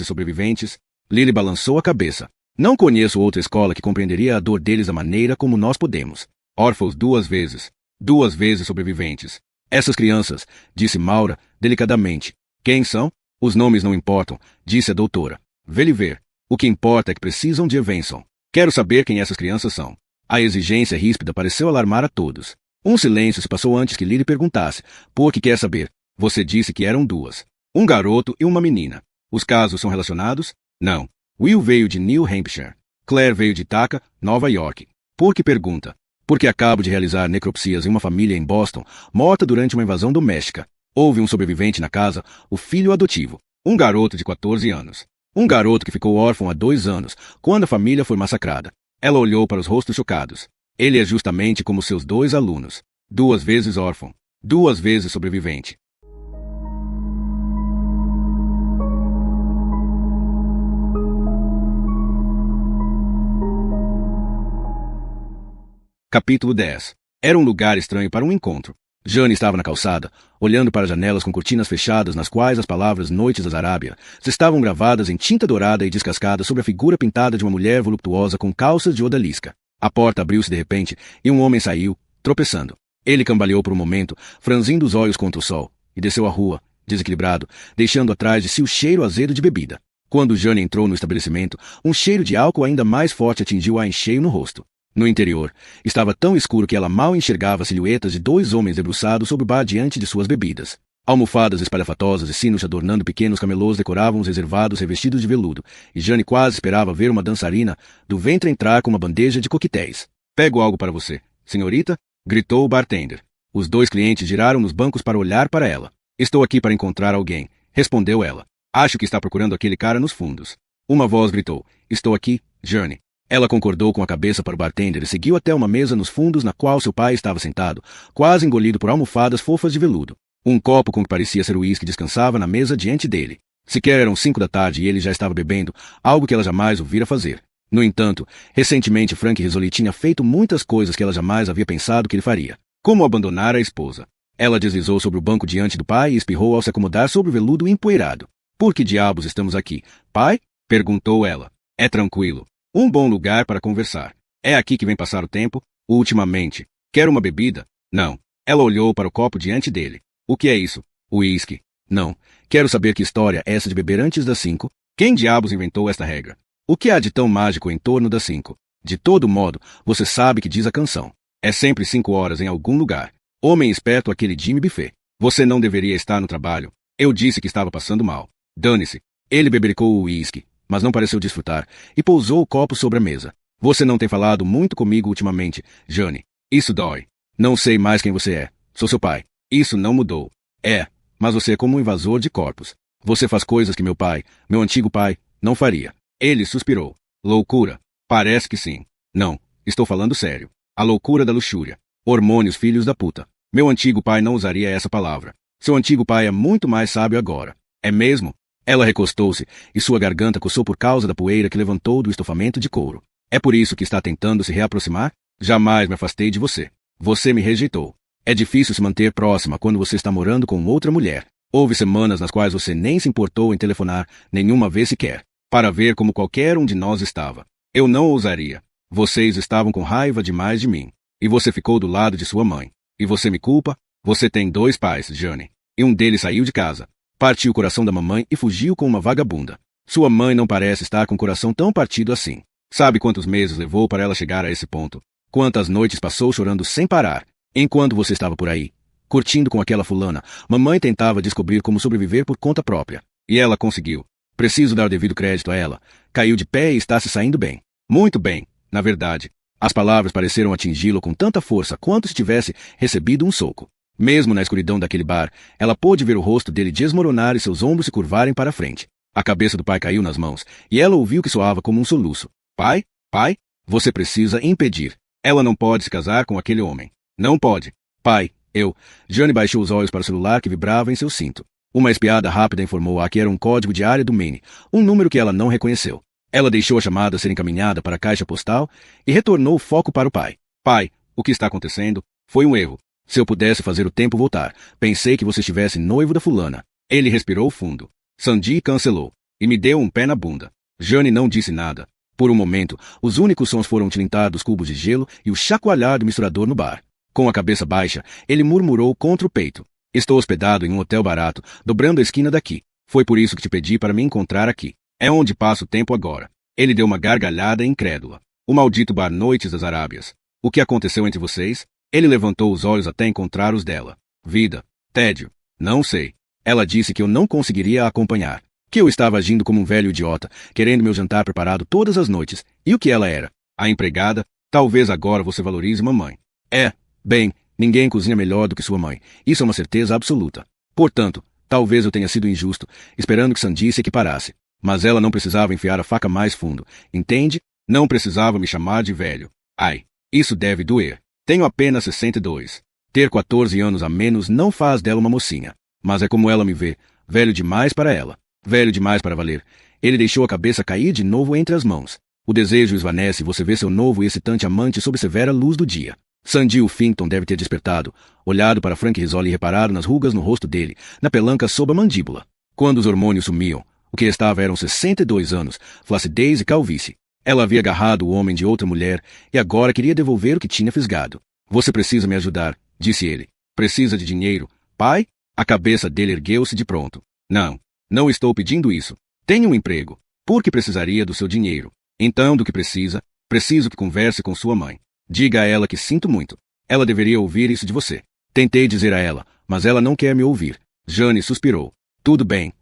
sobreviventes. Lily balançou a cabeça. Não conheço outra escola que compreenderia a dor deles da maneira como nós podemos. Órfãos 2 vezes sobreviventes. Essas crianças, disse Maura, delicadamente. Quem são? Os nomes não importam, disse a doutora. Vê-lhe ver. O que importa é que precisam de Evenson. Quero saber quem essas crianças são. A exigência ríspida pareceu alarmar a todos. Um silêncio se passou antes que Lily perguntasse. Por que quer saber? Você disse que eram 2. Um garoto e uma menina. Os casos são relacionados? Não. Will veio de New Hampshire. Claire veio de Ithaca, Nova York. Por que pergunta? Porque acabo de realizar necropsias em uma família em Boston, morta durante uma invasão doméstica. Houve um sobrevivente na casa, o filho adotivo. Um garoto de 14 anos. Um garoto que ficou órfão há 2 anos, quando a família foi massacrada. Ela olhou para os rostos chocados. Ele é justamente como seus 2 alunos. 2 vezes órfão. 2 vezes sobrevivente. Capítulo 10. Era um lugar estranho para um encontro. Jane estava na calçada, olhando para janelas com cortinas fechadas nas quais as palavras Noites da Arábia estavam gravadas em tinta dourada e descascada sobre a figura pintada de uma mulher voluptuosa com calças de odalisca. A porta abriu-se de repente e um homem saiu, tropeçando. Ele cambaleou por um momento, franzindo os olhos contra o sol, e desceu a rua, desequilibrado, deixando atrás de si o cheiro azedo de bebida. Quando Jane entrou no estabelecimento, um cheiro de álcool ainda mais forte atingiu-a em cheio no rosto. No interior, estava tão escuro que ela mal enxergava as silhuetas de 2 homens debruçados sobre o bar diante de suas bebidas. Almofadas espalhafatosas e sinos adornando pequenos camelôs decoravam os reservados revestidos de veludo, e Jane quase esperava ver uma dançarina do ventre entrar com uma bandeja de coquetéis. Pego algo para você, senhorita, gritou o bartender. Os 2 clientes giraram nos bancos para olhar para ela. Estou aqui para encontrar alguém, respondeu ela. Acho que está procurando aquele cara nos fundos. Uma voz gritou. Estou aqui, Jane. Ela concordou com a cabeça para o bartender e seguiu até uma mesa nos fundos na qual seu pai estava sentado, quase engolido por almofadas fofas de veludo. Um copo com o que parecia ser uísque descansava na mesa diante dele. Sequer eram 5 da tarde e ele já estava bebendo, algo que ela jamais o vira fazer. No entanto, recentemente Frank Rizzoli tinha feito muitas coisas que ela jamais havia pensado que ele faria. Como abandonar a esposa. Ela deslizou sobre o banco diante do pai e espirrou ao se acomodar sobre o veludo empoeirado. Por que diabos estamos aqui, pai? Perguntou ela. É tranquilo. Um bom lugar para conversar. É aqui que vem passar o tempo? Ultimamente. Quer uma bebida? Não. Ela olhou para o copo diante dele. O que é isso? Uísque. Não. Quero saber que história é essa de beber antes das 5? Quem diabos inventou esta regra? O que há de tão mágico em torno das 5? De todo modo, você sabe que diz a canção. É sempre 5 horas em algum lugar. Homem esperto aquele Jimmy Buffet. Você não deveria estar no trabalho. Eu disse que estava passando mal. Dane-se. Ele bebericou o uísque, mas não pareceu desfrutar, e pousou o copo sobre a mesa. Você não tem falado muito comigo ultimamente, Jane. Isso dói. Não sei mais quem você é. Sou seu pai. Isso não mudou. É, mas você é como um invasor de corpos. Você faz coisas que meu pai, meu antigo pai, não faria. Ele suspirou. Loucura. Parece que sim. Não, estou falando sério. A loucura da luxúria. Hormônios filhos da puta. Meu antigo pai não usaria essa palavra. Seu antigo pai é muito mais sábio agora. É mesmo? Ela recostou-se, e sua garganta coçou por causa da poeira que levantou do estofamento de couro. É por isso que está tentando se reaproximar? Jamais me afastei de você. Você me rejeitou. É difícil se manter próxima quando você está morando com outra mulher. Houve semanas nas quais você nem se importou em telefonar, nenhuma vez sequer, para ver como qualquer um de nós estava. Eu não ousaria. Vocês estavam com raiva demais de mim. E você ficou do lado de sua mãe. E você me culpa? Você tem 2 pais, Jane. E um deles saiu de casa. Partiu o coração da mamãe e fugiu com uma vagabunda. Sua mãe não parece estar com o coração tão partido assim. Sabe quantos meses levou para ela chegar a esse ponto? Quantas noites passou chorando sem parar? Enquanto você estava por aí, curtindo com aquela fulana, mamãe tentava descobrir como sobreviver por conta própria. E ela conseguiu. Preciso dar devido crédito a ela. Caiu de pé e está se saindo bem. Muito bem, na verdade. As palavras pareceram atingi-lo com tanta força quanto se tivesse recebido um soco. Mesmo na escuridão daquele bar, ela pôde ver o rosto dele desmoronar e seus ombros se curvarem para a frente. A cabeça do pai caiu nas mãos, e ela ouviu que soava como um soluço. Pai, pai, você precisa impedir. Ela não pode se casar com aquele homem. Não pode. Pai, eu... Jane baixou os olhos para o celular que vibrava em seu cinto. Uma espiada rápida informou-a que era um código de área do Maine, um número que ela não reconheceu. Ela deixou a chamada ser encaminhada para a caixa postal e retornou o foco para o pai. Pai, o que está acontecendo? Foi um erro. Se eu pudesse fazer o tempo voltar, pensei que você estivesse noivo da fulana. Ele respirou fundo. Sandy cancelou e me deu um pé na bunda. Jane não disse nada. Por um momento, os únicos sons foram o tilintar dos cubos de gelo e o chacoalhar do misturador no bar. Com a cabeça baixa, ele murmurou contra o peito. Estou hospedado em um hotel barato, dobrando a esquina daqui. Foi por isso que te pedi para me encontrar aqui. É onde passo o tempo agora. Ele deu uma gargalhada incrédula. O maldito bar Noites das Arábias. O que aconteceu entre vocês? Ele levantou os olhos até encontrar os dela. Vida. Tédio. Não sei. Ela disse que eu não conseguiria a acompanhar. Que eu estava agindo como um velho idiota, querendo meu jantar preparado todas as noites. E o que ela era? A empregada? Talvez agora você valorize mamãe. Bem, ninguém cozinha melhor do que sua mãe. Isso é uma certeza absoluta. Portanto, talvez eu tenha sido injusto, esperando que Sandy se equiparasse. Mas ela não precisava enfiar a faca mais fundo. Entende? Não precisava me chamar de velho. Ai, isso deve doer. Tenho apenas 62. Ter 14 anos a menos não faz dela uma mocinha. Mas é como ela me vê. Velho demais para ela. Velho demais para valer. Ele deixou a cabeça cair de novo entre as mãos. O desejo esvanece e você vê seu novo e excitante amante sob severa luz do dia. Sandy Uffington deve ter despertado, olhado para Frank Rizzoli e reparado nas rugas no rosto dele, na pelanca sob a mandíbula. Quando os hormônios sumiam, o que restava eram 62 anos, flacidez e calvície. Ela havia agarrado o homem de outra mulher e agora queria devolver o que tinha fisgado. Você precisa me ajudar, disse ele. Precisa de dinheiro, pai? A cabeça dele ergueu-se de pronto. Não estou pedindo isso. Tenho um emprego. Por que precisaria do seu dinheiro? Então, do que precisa? Preciso que converse com sua mãe. Diga a ela que sinto muito. Ela deveria ouvir isso de você. Tentei dizer a ela, mas ela não quer me ouvir. Jane suspirou. Tudo bem.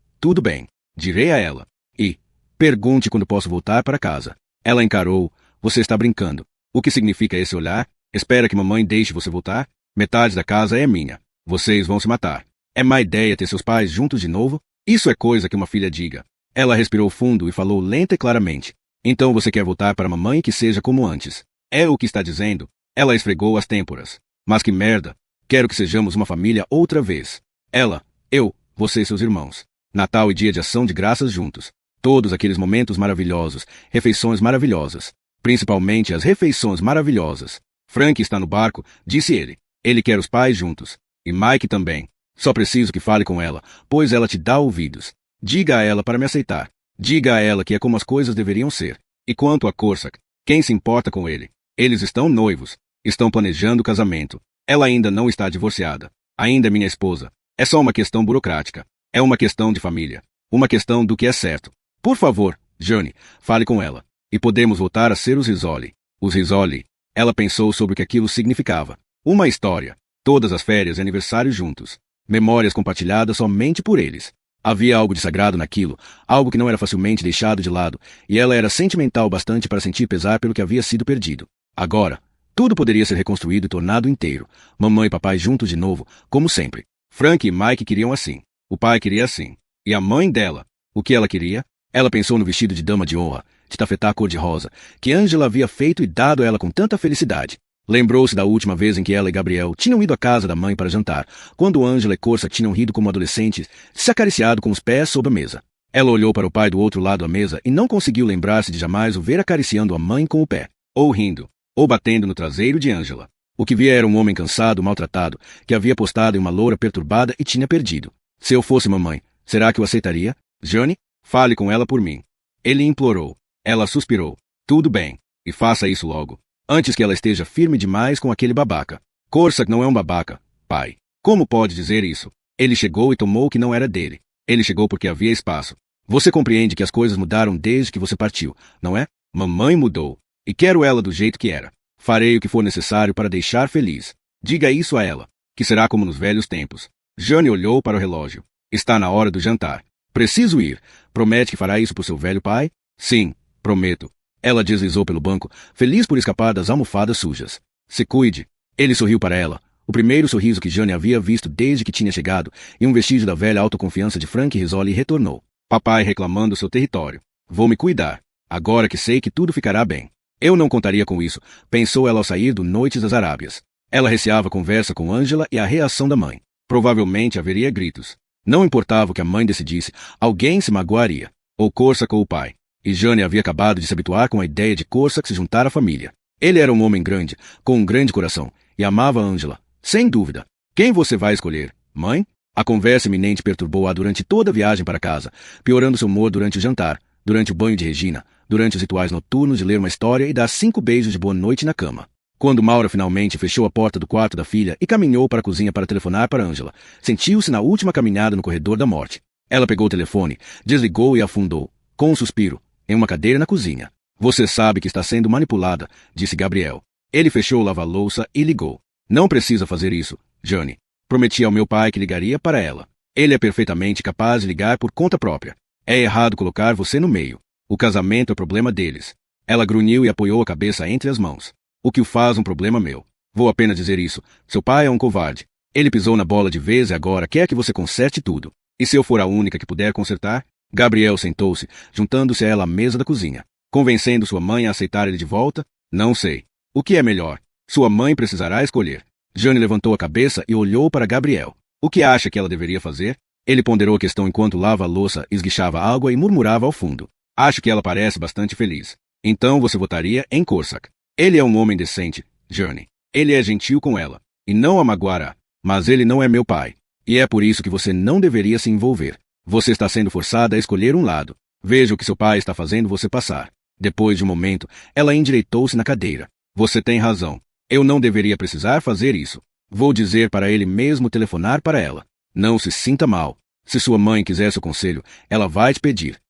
Direi a ela. E pergunte quando posso voltar para casa. Ela encarou. Você está brincando. O que significa esse olhar? Espera que mamãe deixe você voltar? Metade da casa é minha. Vocês vão se matar. É má ideia ter seus pais juntos de novo? Isso é coisa que uma filha diga. Ela respirou fundo e falou lenta e claramente. Então você quer voltar para mamãe que seja como antes. É o que está dizendo? Ela esfregou as têmporas. Mas que merda. Quero que sejamos uma família outra vez. Ela, eu, você e seus irmãos. Natal e dia de ação de graças juntos. Todos aqueles momentos maravilhosos, refeições maravilhosas. Principalmente as refeições maravilhosas. Frank está no barco, disse ele. Ele quer os pais juntos. E Mike também. Só preciso que fale com ela, pois ela te dá ouvidos. Diga a ela para me aceitar. Diga a ela que é como as coisas deveriam ser. E quanto a Corsac, quem se importa com ele? Eles estão noivos. Estão planejando o casamento. Ela ainda não está divorciada. Ainda é minha esposa. É só uma questão burocrática. É uma questão de família. Uma questão do que é certo. Por favor, Jane, fale com ela. E podemos voltar a ser os Rizzoli. Os Rizzoli. Ela pensou sobre o que aquilo significava. Uma história. Todas as férias e aniversários juntos. Memórias compartilhadas somente por eles. Havia algo de sagrado naquilo, algo que não era facilmente deixado de lado, e ela era sentimental bastante para sentir pesar pelo que havia sido perdido. Agora, tudo poderia ser reconstruído e tornado inteiro. Mamãe e papai juntos de novo, como sempre. Frank e Mike queriam assim. O pai queria assim. E a mãe dela? O que ela queria? Ela pensou no vestido de dama de honra, de tafetá cor-de-rosa, que Angela havia feito e dado a ela com tanta felicidade. Lembrou-se da última vez em que ela e Gabriel tinham ido à casa da mãe para jantar, quando Angela e Corsa tinham rido como adolescentes, se acariciado com os pés sob a mesa. Ela olhou para o pai do outro lado da mesa e não conseguiu lembrar-se de jamais o ver acariciando a mãe com o pé, ou rindo, ou batendo no traseiro de Angela. O que via era um homem cansado, maltratado, que havia apostado em uma loura perturbada e tinha perdido. Se eu fosse mamãe, será que eu aceitaria? Jane, fale com ela por mim. Ele implorou. Ela suspirou. Tudo bem. E faça isso logo. Antes que ela esteja firme demais com aquele babaca. Corsac não é um babaca, pai. Como pode dizer isso? Ele chegou e tomou o que não era dele. Ele chegou porque havia espaço. Você compreende que as coisas mudaram desde que você partiu, não é? Mamãe mudou. E quero ela do jeito que era. Farei o que for necessário para deixar feliz. Diga isso a ela, que será como nos velhos tempos. Jane olhou para o relógio. Está na hora do jantar. Preciso ir. Promete que fará isso por seu velho pai? Sim, prometo. Ela deslizou pelo banco, feliz por escapar das almofadas sujas. Se cuide. Ele sorriu para ela, o primeiro sorriso que Jane havia visto desde que tinha chegado, e um vestígio da velha autoconfiança de Frank Rizzoli retornou. Papai reclamando seu território. Vou me cuidar, agora que sei que tudo ficará bem. Eu não contaria com isso, pensou ela ao sair do Noites das Arábias. Ela receava a conversa com Angela e a reação da mãe. Provavelmente haveria gritos. Não importava o que a mãe decidisse, alguém se magoaria. Ou Corsac ou o pai. E Jane havia acabado de se habituar com a ideia de Corsac se juntar à família. Ele era um homem grande, com um grande coração, e amava Angela. Sem dúvida. Quem você vai escolher? Mãe? A conversa iminente perturbou-a durante toda a viagem para casa, piorando seu humor durante o jantar, durante o banho de Regina, durante os rituais noturnos de ler uma história e dar 5 beijos de boa noite na cama. Quando Maura finalmente fechou a porta do quarto da filha e caminhou para a cozinha para telefonar para Angela, sentiu-se na última caminhada no corredor da morte. Ela pegou o telefone, desligou e afundou, com um suspiro, em uma cadeira na cozinha. Você sabe que está sendo manipulada, disse Gabriel. Ele fechou o lava-louça e ligou. Não precisa fazer isso, Jane. Prometi ao meu pai que ligaria para ela. Ele é perfeitamente capaz de ligar por conta própria. É errado colocar você no meio. O casamento é problema deles. Ela grunhiu e apoiou a cabeça entre as mãos. O que o faz um problema meu. Vou apenas dizer isso. Seu pai é um covarde. Ele pisou na bola de vez e agora quer que você conserte tudo. E se eu for a única que puder consertar? Gabriel sentou-se, juntando-se a ela à mesa da cozinha. Convencendo sua mãe a aceitar ele de volta? Não sei. O que é melhor? Sua mãe precisará escolher. Jane levantou a cabeça e olhou para Gabriel. O que acha que ela deveria fazer? Ele ponderou a questão enquanto lava a louça, esguichava água e murmurava ao fundo. Acho que ela parece bastante feliz. Então você votaria em Corsac. Ele é um homem decente, Jane. Ele é gentil com ela. E não a magoará. Mas ele não é meu pai. E é por isso que você não deveria se envolver. Você está sendo forçada a escolher um lado. Veja o que seu pai está fazendo você passar. Depois de um momento, ela endireitou-se na cadeira. Você tem razão. Eu não deveria precisar fazer isso. Vou dizer para ele mesmo telefonar para ela. Não se sinta mal. Se sua mãe quiser seu conselho, ela vai te pedir.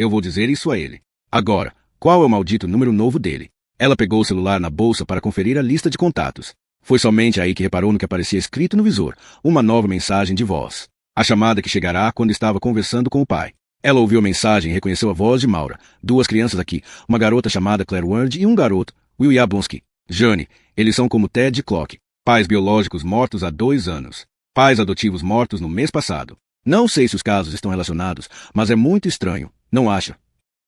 Eu vou dizer isso a ele. Agora, qual é o maldito número novo dele? Ela pegou o celular na bolsa para conferir a lista de contatos. Foi somente aí que reparou no que aparecia escrito no visor, uma nova mensagem de voz. A chamada que chegará quando estava conversando com o pai. Ela ouviu a mensagem e reconheceu a voz de Maura. 2 crianças aqui, uma garota chamada Claire Ward e um garoto, Will Yablonsky. Jane, eles são como Ted e Clock. Pais biológicos mortos há 2 anos. Pais adotivos mortos no mês passado. Não sei se os casos estão relacionados, mas é muito estranho, não acha?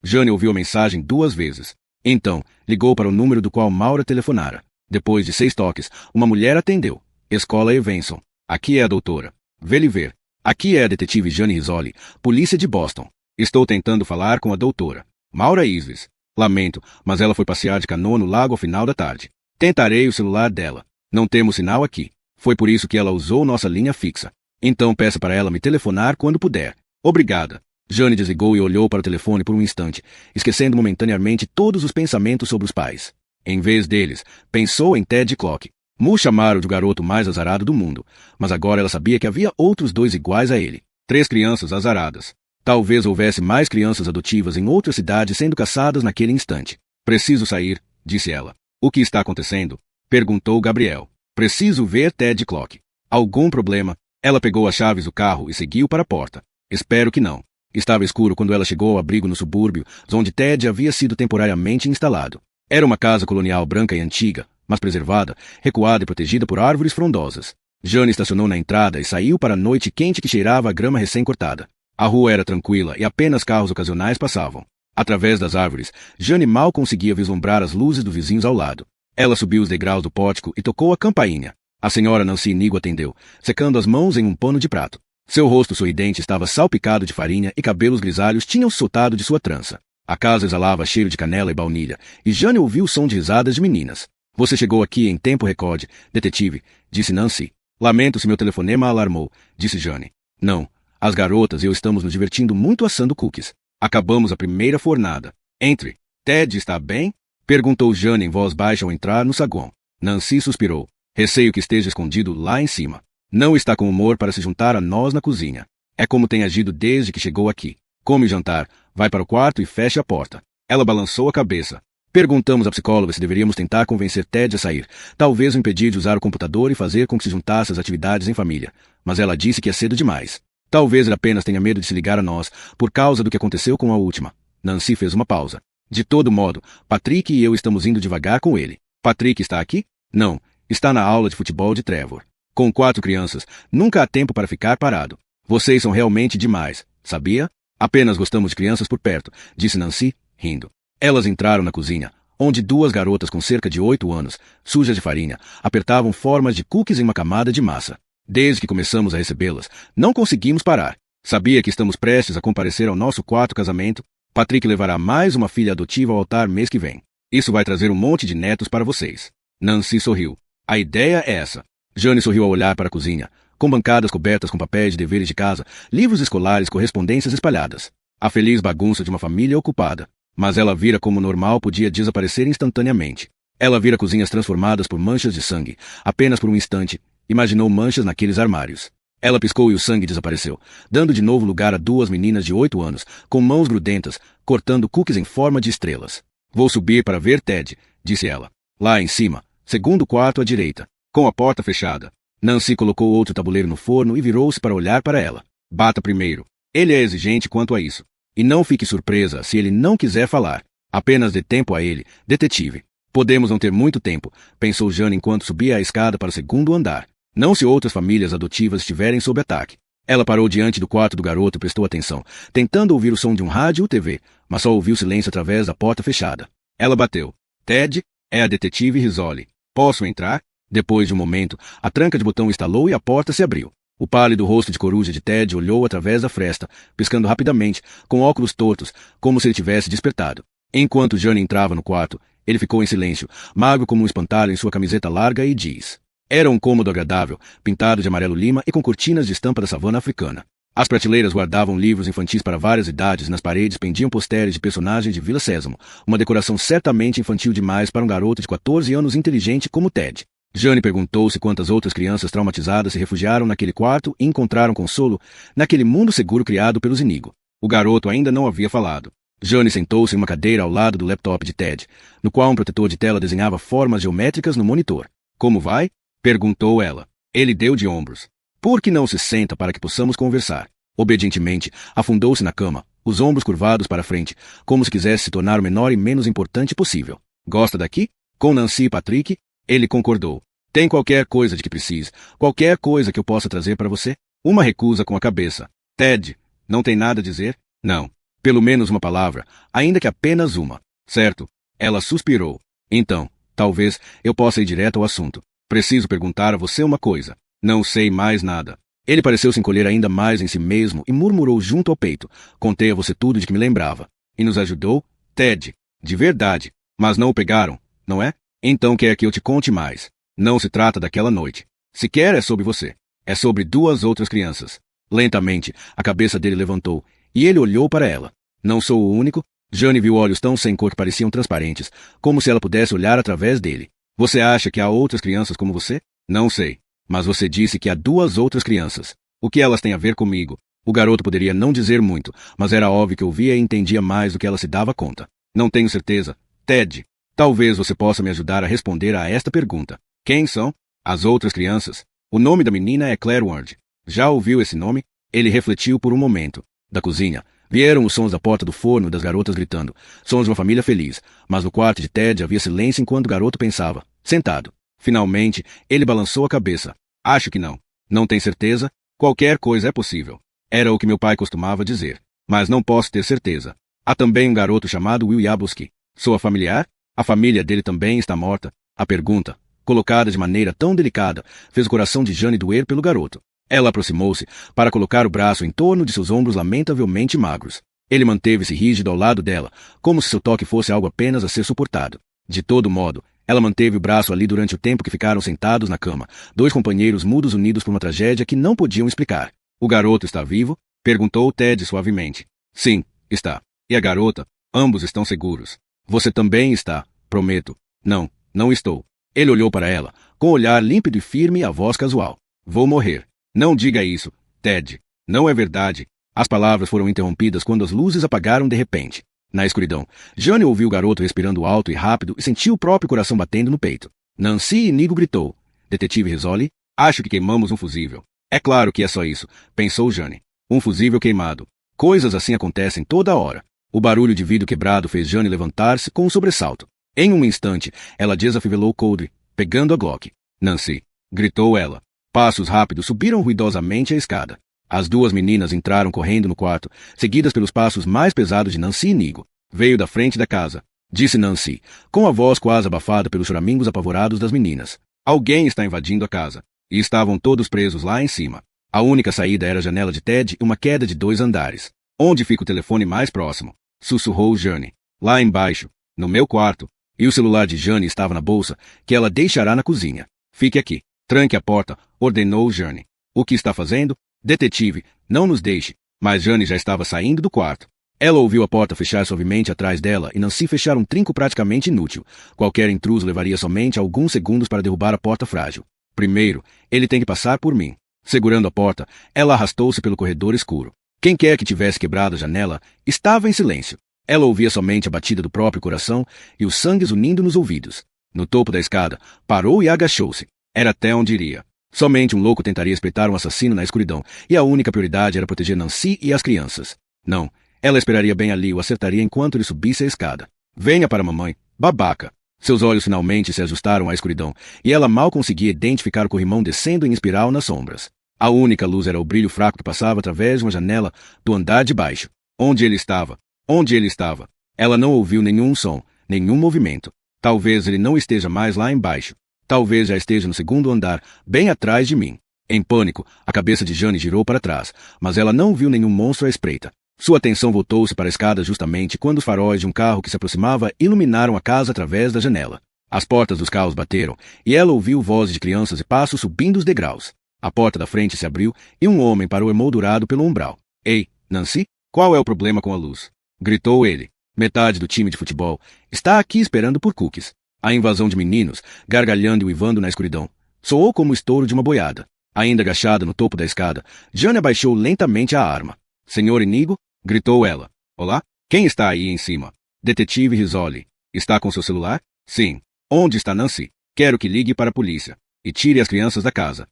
Jane ouviu a mensagem 2 vezes. Então, ligou para o número do qual Maura telefonara. Depois de 6 toques, uma mulher atendeu. Escola Evenson. Aqui é a doutora. Vê-lhe ver. Aqui é a detetive Jane Rizzoli, polícia de Boston. Estou tentando falar com a doutora. Maura Isves. Lamento, mas ela foi passear de canoa no lago ao final da tarde. Tentarei o celular dela. Não temos sinal aqui. Foi por isso que ela usou nossa linha fixa. Então peça para ela me telefonar quando puder. Obrigada. Jane desligou e olhou para o telefone por um instante, esquecendo momentaneamente todos os pensamentos sobre os pais. Em vez deles, pensou em Ted e Clock. Mu chamaram de o garoto mais azarado do mundo, mas agora ela sabia que havia outros 2 iguais a ele. 3 crianças azaradas. Talvez houvesse mais crianças adotivas em outra cidade sendo caçadas naquele instante. Preciso sair, disse ela. O que está acontecendo? Perguntou Gabriel. Preciso ver Ted e Clock. Algum problema? Ela pegou as chaves do carro e seguiu para a porta. Espero que não. Estava escuro quando ela chegou ao abrigo no subúrbio, onde Ted havia sido temporariamente instalado. Era uma casa colonial branca e antiga, mas preservada, recuada e protegida por árvores frondosas. Jane estacionou na entrada e saiu para a noite quente que cheirava a grama recém-cortada. A rua era tranquila e apenas carros ocasionais passavam. Através das árvores, Jane mal conseguia vislumbrar as luzes dos vizinhos ao lado. Ela subiu os degraus do pórtico e tocou a campainha. A senhora Nancy Nigo atendeu, secando as mãos em um pano de prato. Seu rosto sorridente estava salpicado de farinha e cabelos grisalhos tinham soltado de sua trança. A casa exalava cheiro de canela e baunilha, e Jane ouviu o som de risadas de meninas. Você chegou aqui em tempo recorde, detetive, disse Nancy. Lamento se meu telefonema a alarmou, disse Jane. Não, as garotas e eu estamos nos divertindo muito assando cookies. Acabamos a primeira fornada. Entre. Ted está bem? Perguntou Jane em voz baixa ao entrar no saguão. Nancy suspirou. Receio que esteja escondido lá em cima. Não está com humor para se juntar a nós na cozinha. É como tem agido desde que chegou aqui. Come o jantar, vai para o quarto e fecha a porta. Ela balançou a cabeça. Perguntamos à psicóloga se deveríamos tentar convencer Ted a sair, talvez o impedir de usar o computador e fazer com que se juntasse às atividades em família. Mas ela disse que é cedo demais. Talvez ele apenas tenha medo de se ligar a nós, por causa do que aconteceu com a última. Nancy fez uma pausa. De todo modo, Patrick e eu estamos indo devagar com ele. Patrick está aqui? Não, está na aula de futebol de Trevor. Com 4 crianças, nunca há tempo para ficar parado. Vocês são realmente demais, sabia? Apenas gostamos de crianças por perto, disse Nancy, rindo. Elas entraram na cozinha, onde 2 garotas com cerca de 8 anos, sujas de farinha, apertavam formas de cookies em uma camada de massa. Desde que começamos a recebê-las, não conseguimos parar. Sabia que estamos prestes a comparecer ao nosso 4º casamento? Patrick levará mais uma filha adotiva ao altar mês que vem. Isso vai trazer um monte de netos para vocês. Nancy sorriu. A ideia é essa. Jane sorriu ao olhar para a cozinha, com bancadas cobertas com papéis de deveres de casa, livros escolares e correspondências espalhadas. A feliz bagunça de uma família ocupada. Mas ela vira como normal podia desaparecer instantaneamente. Ela vira cozinhas transformadas por manchas de sangue, apenas por um instante. Imaginou manchas naqueles armários. Ela piscou e o sangue desapareceu, dando de novo lugar a 2 meninas de 8 anos, com mãos grudentas, cortando cookies em forma de estrelas. Vou subir para ver Ted, disse ela. Lá em cima, segundo quarto à direita, com a porta fechada. Nancy colocou outro tabuleiro no forno e virou-se para olhar para ela. Bata primeiro. Ele é exigente quanto a isso. E não fique surpresa se ele não quiser falar. Apenas dê tempo a ele, detetive. Podemos não ter muito tempo, pensou Jane enquanto subia a escada para o 2º andar. Não se outras famílias adotivas estiverem sob ataque. Ela parou diante do quarto do garoto e prestou atenção, tentando ouvir o som de um rádio ou TV, mas só ouviu silêncio através da porta fechada. Ela bateu. Ted, é a detetive Rizzoli. Posso entrar? Depois de um momento, a tranca de botão estalou e a porta se abriu. O pálido rosto de coruja de Ted olhou através da fresta, piscando rapidamente, com óculos tortos, como se ele tivesse despertado. Enquanto Jane entrava no quarto, ele ficou em silêncio, magro como um espantalho em sua camiseta larga e jeans. Era um cômodo agradável, pintado de amarelo-lima e com cortinas de estampa da savana africana. As prateleiras guardavam livros infantis para várias idades e nas paredes pendiam posteres de personagens de Vila Sésamo, uma decoração certamente infantil demais para um garoto de 14 anos inteligente como Ted. Jane perguntou-se quantas outras crianças traumatizadas se refugiaram naquele quarto e encontraram consolo naquele mundo seguro criado pelos Inigo. O garoto ainda não havia falado. Jane sentou-se em uma cadeira ao lado do laptop de Ted, no qual um protetor de tela desenhava formas geométricas no monitor. Como vai? Perguntou ela. Ele deu de ombros. Por que não se senta para que possamos conversar? Obedientemente, afundou-se na cama, os ombros curvados para frente, como se quisesse se tornar o menor e menos importante possível. Gosta daqui? Com Nancy e Patrick? Ele concordou. Tem qualquer coisa de que precise, qualquer coisa que eu possa trazer para você? Uma recusa com a cabeça. Ted, não tem nada a dizer? Não. Pelo menos uma palavra, ainda que apenas uma. Certo. Ela suspirou. Então, talvez eu possa ir direto ao assunto. Preciso perguntar a você uma coisa. Não sei mais nada. Ele pareceu se encolher ainda mais em si mesmo e murmurou junto ao peito. Contei a você tudo de que me lembrava. E nos ajudou? Ted. De verdade. Mas não o pegaram, não é? Então quer que eu te conte mais. Não se trata daquela noite. Sequer é sobre você. É sobre 2 outras crianças. Lentamente, a cabeça dele levantou, e ele olhou para ela. Não sou o único? Jane viu olhos tão sem cor que pareciam transparentes, como se ela pudesse olhar através dele. Você acha que há outras crianças como você? Não sei. Mas você disse que há 2 outras crianças. O que elas têm a ver comigo? O garoto poderia não dizer muito, mas era óbvio que ouvia e entendia mais do que ela se dava conta. Não tenho certeza. Ted, talvez você possa me ajudar a responder a esta pergunta. Quem são? As outras crianças. O nome da menina é Claire Ward. Já ouviu esse nome? Ele refletiu por um momento. Da cozinha, vieram os sons da porta do forno e das garotas gritando. Sons de uma família feliz. Mas no quarto de Ted havia silêncio enquanto o garoto pensava. Sentado. Finalmente, ele balançou a cabeça. Acho que não. Não tem certeza? Qualquer coisa é possível. Era o que meu pai costumava dizer. Mas não posso ter certeza. Há também um garoto chamado Will Jablonski. Sua familiar? A família dele também está morta. A pergunta, colocada de maneira tão delicada, fez o coração de Jane doer pelo garoto. Ela aproximou-se para colocar o braço em torno de seus ombros lamentavelmente magros. Ele manteve-se rígido ao lado dela, como se seu toque fosse algo apenas a ser suportado. De todo modo, ela manteve o braço ali durante o tempo que ficaram sentados na cama, 2 companheiros mudos unidos por uma tragédia que não podiam explicar. O garoto está vivo? Perguntou Ted suavemente. Sim, está. E a garota? Ambos estão seguros. Você também está, prometo. Não, não estou. Ele olhou para ela, com o olhar límpido e firme e a voz casual. Vou morrer. Não diga isso, Ted. Não é verdade. As palavras foram interrompidas quando as luzes apagaram de repente. Na escuridão, Jane ouviu o garoto respirando alto e rápido e sentiu o próprio coração batendo no peito. Nancy Inigo gritou. Detetive Rizzoli, acho que queimamos um fusível. É claro que é só isso, pensou Jane. Um fusível queimado. Coisas assim acontecem toda hora. O barulho de vidro quebrado fez Jane levantar-se com um sobressalto. Em um instante, ela desafivelou Coldre, pegando a Glock. Nancy! Gritou ela. Passos rápidos subiram ruidosamente a escada. As duas meninas entraram correndo no quarto, seguidas pelos passos mais pesados de Nancy e Nigo. Veio da frente da casa, disse Nancy, com a voz quase abafada pelos choramingos apavorados das meninas. Alguém está invadindo a casa. E estavam todos presos lá em cima. A única saída era a janela de Ted e uma queda de 2 andares. Onde fica o telefone mais próximo? Sussurrou Jane. Lá embaixo, no meu quarto. E o celular de Jane estava na bolsa, que ela deixará na cozinha. Fique aqui. Tranque a porta, ordenou Jane. O que está fazendo? Detetive, não nos deixe. Mas Jane já estava saindo do quarto. Ela ouviu a porta fechar suavemente atrás dela e Nancy fechar um trinco praticamente inútil. Qualquer intruso levaria somente alguns segundos para derrubar a porta frágil. Primeiro, ele tem que passar por mim. Segurando a porta, ela arrastou-se pelo corredor escuro. Quem quer que tivesse quebrado a janela estava em silêncio. Ela ouvia somente a batida do próprio coração e o sangue zunindo nos ouvidos. No topo da escada, parou e agachou-se. Era até onde iria. Somente um louco tentaria espreitar um assassino na escuridão, e a única prioridade era proteger Nancy e as crianças. Não, ela esperaria bem ali e o acertaria enquanto ele subisse a escada. Venha para a mamãe, babaca. Seus olhos finalmente se ajustaram à escuridão, e ela mal conseguia identificar o corrimão descendo em espiral nas sombras. A única luz era o brilho fraco que passava através de uma janela do andar de baixo. Onde ele estava? Onde ele estava? Ela não ouviu nenhum som, nenhum movimento. Talvez ele não esteja mais lá embaixo. Talvez já esteja no segundo andar, bem atrás de mim. Em pânico, a cabeça de Jane girou para trás, mas ela não viu nenhum monstro à espreita. Sua atenção voltou-se para a escada justamente quando os faróis de um carro que se aproximava iluminaram a casa através da janela. As portas dos carros bateram, e ela ouviu vozes de crianças e passos subindo os degraus. A porta da frente se abriu, e um homem parou emoldurado pelo umbral. Ei, Nancy, qual é o problema com a luz? Gritou ele. Metade do time de futebol está aqui esperando por cookies. A invasão de meninos, gargalhando e uivando na escuridão, soou como o estouro de uma boiada. Ainda agachada no topo da escada, Jane abaixou lentamente a arma. Senhor Inigo? Gritou ela. Olá? Quem está aí em cima? Detetive Rizzoli. Está com seu celular? Sim. Onde está Nancy? Quero que ligue para a polícia. E tire as crianças da casa.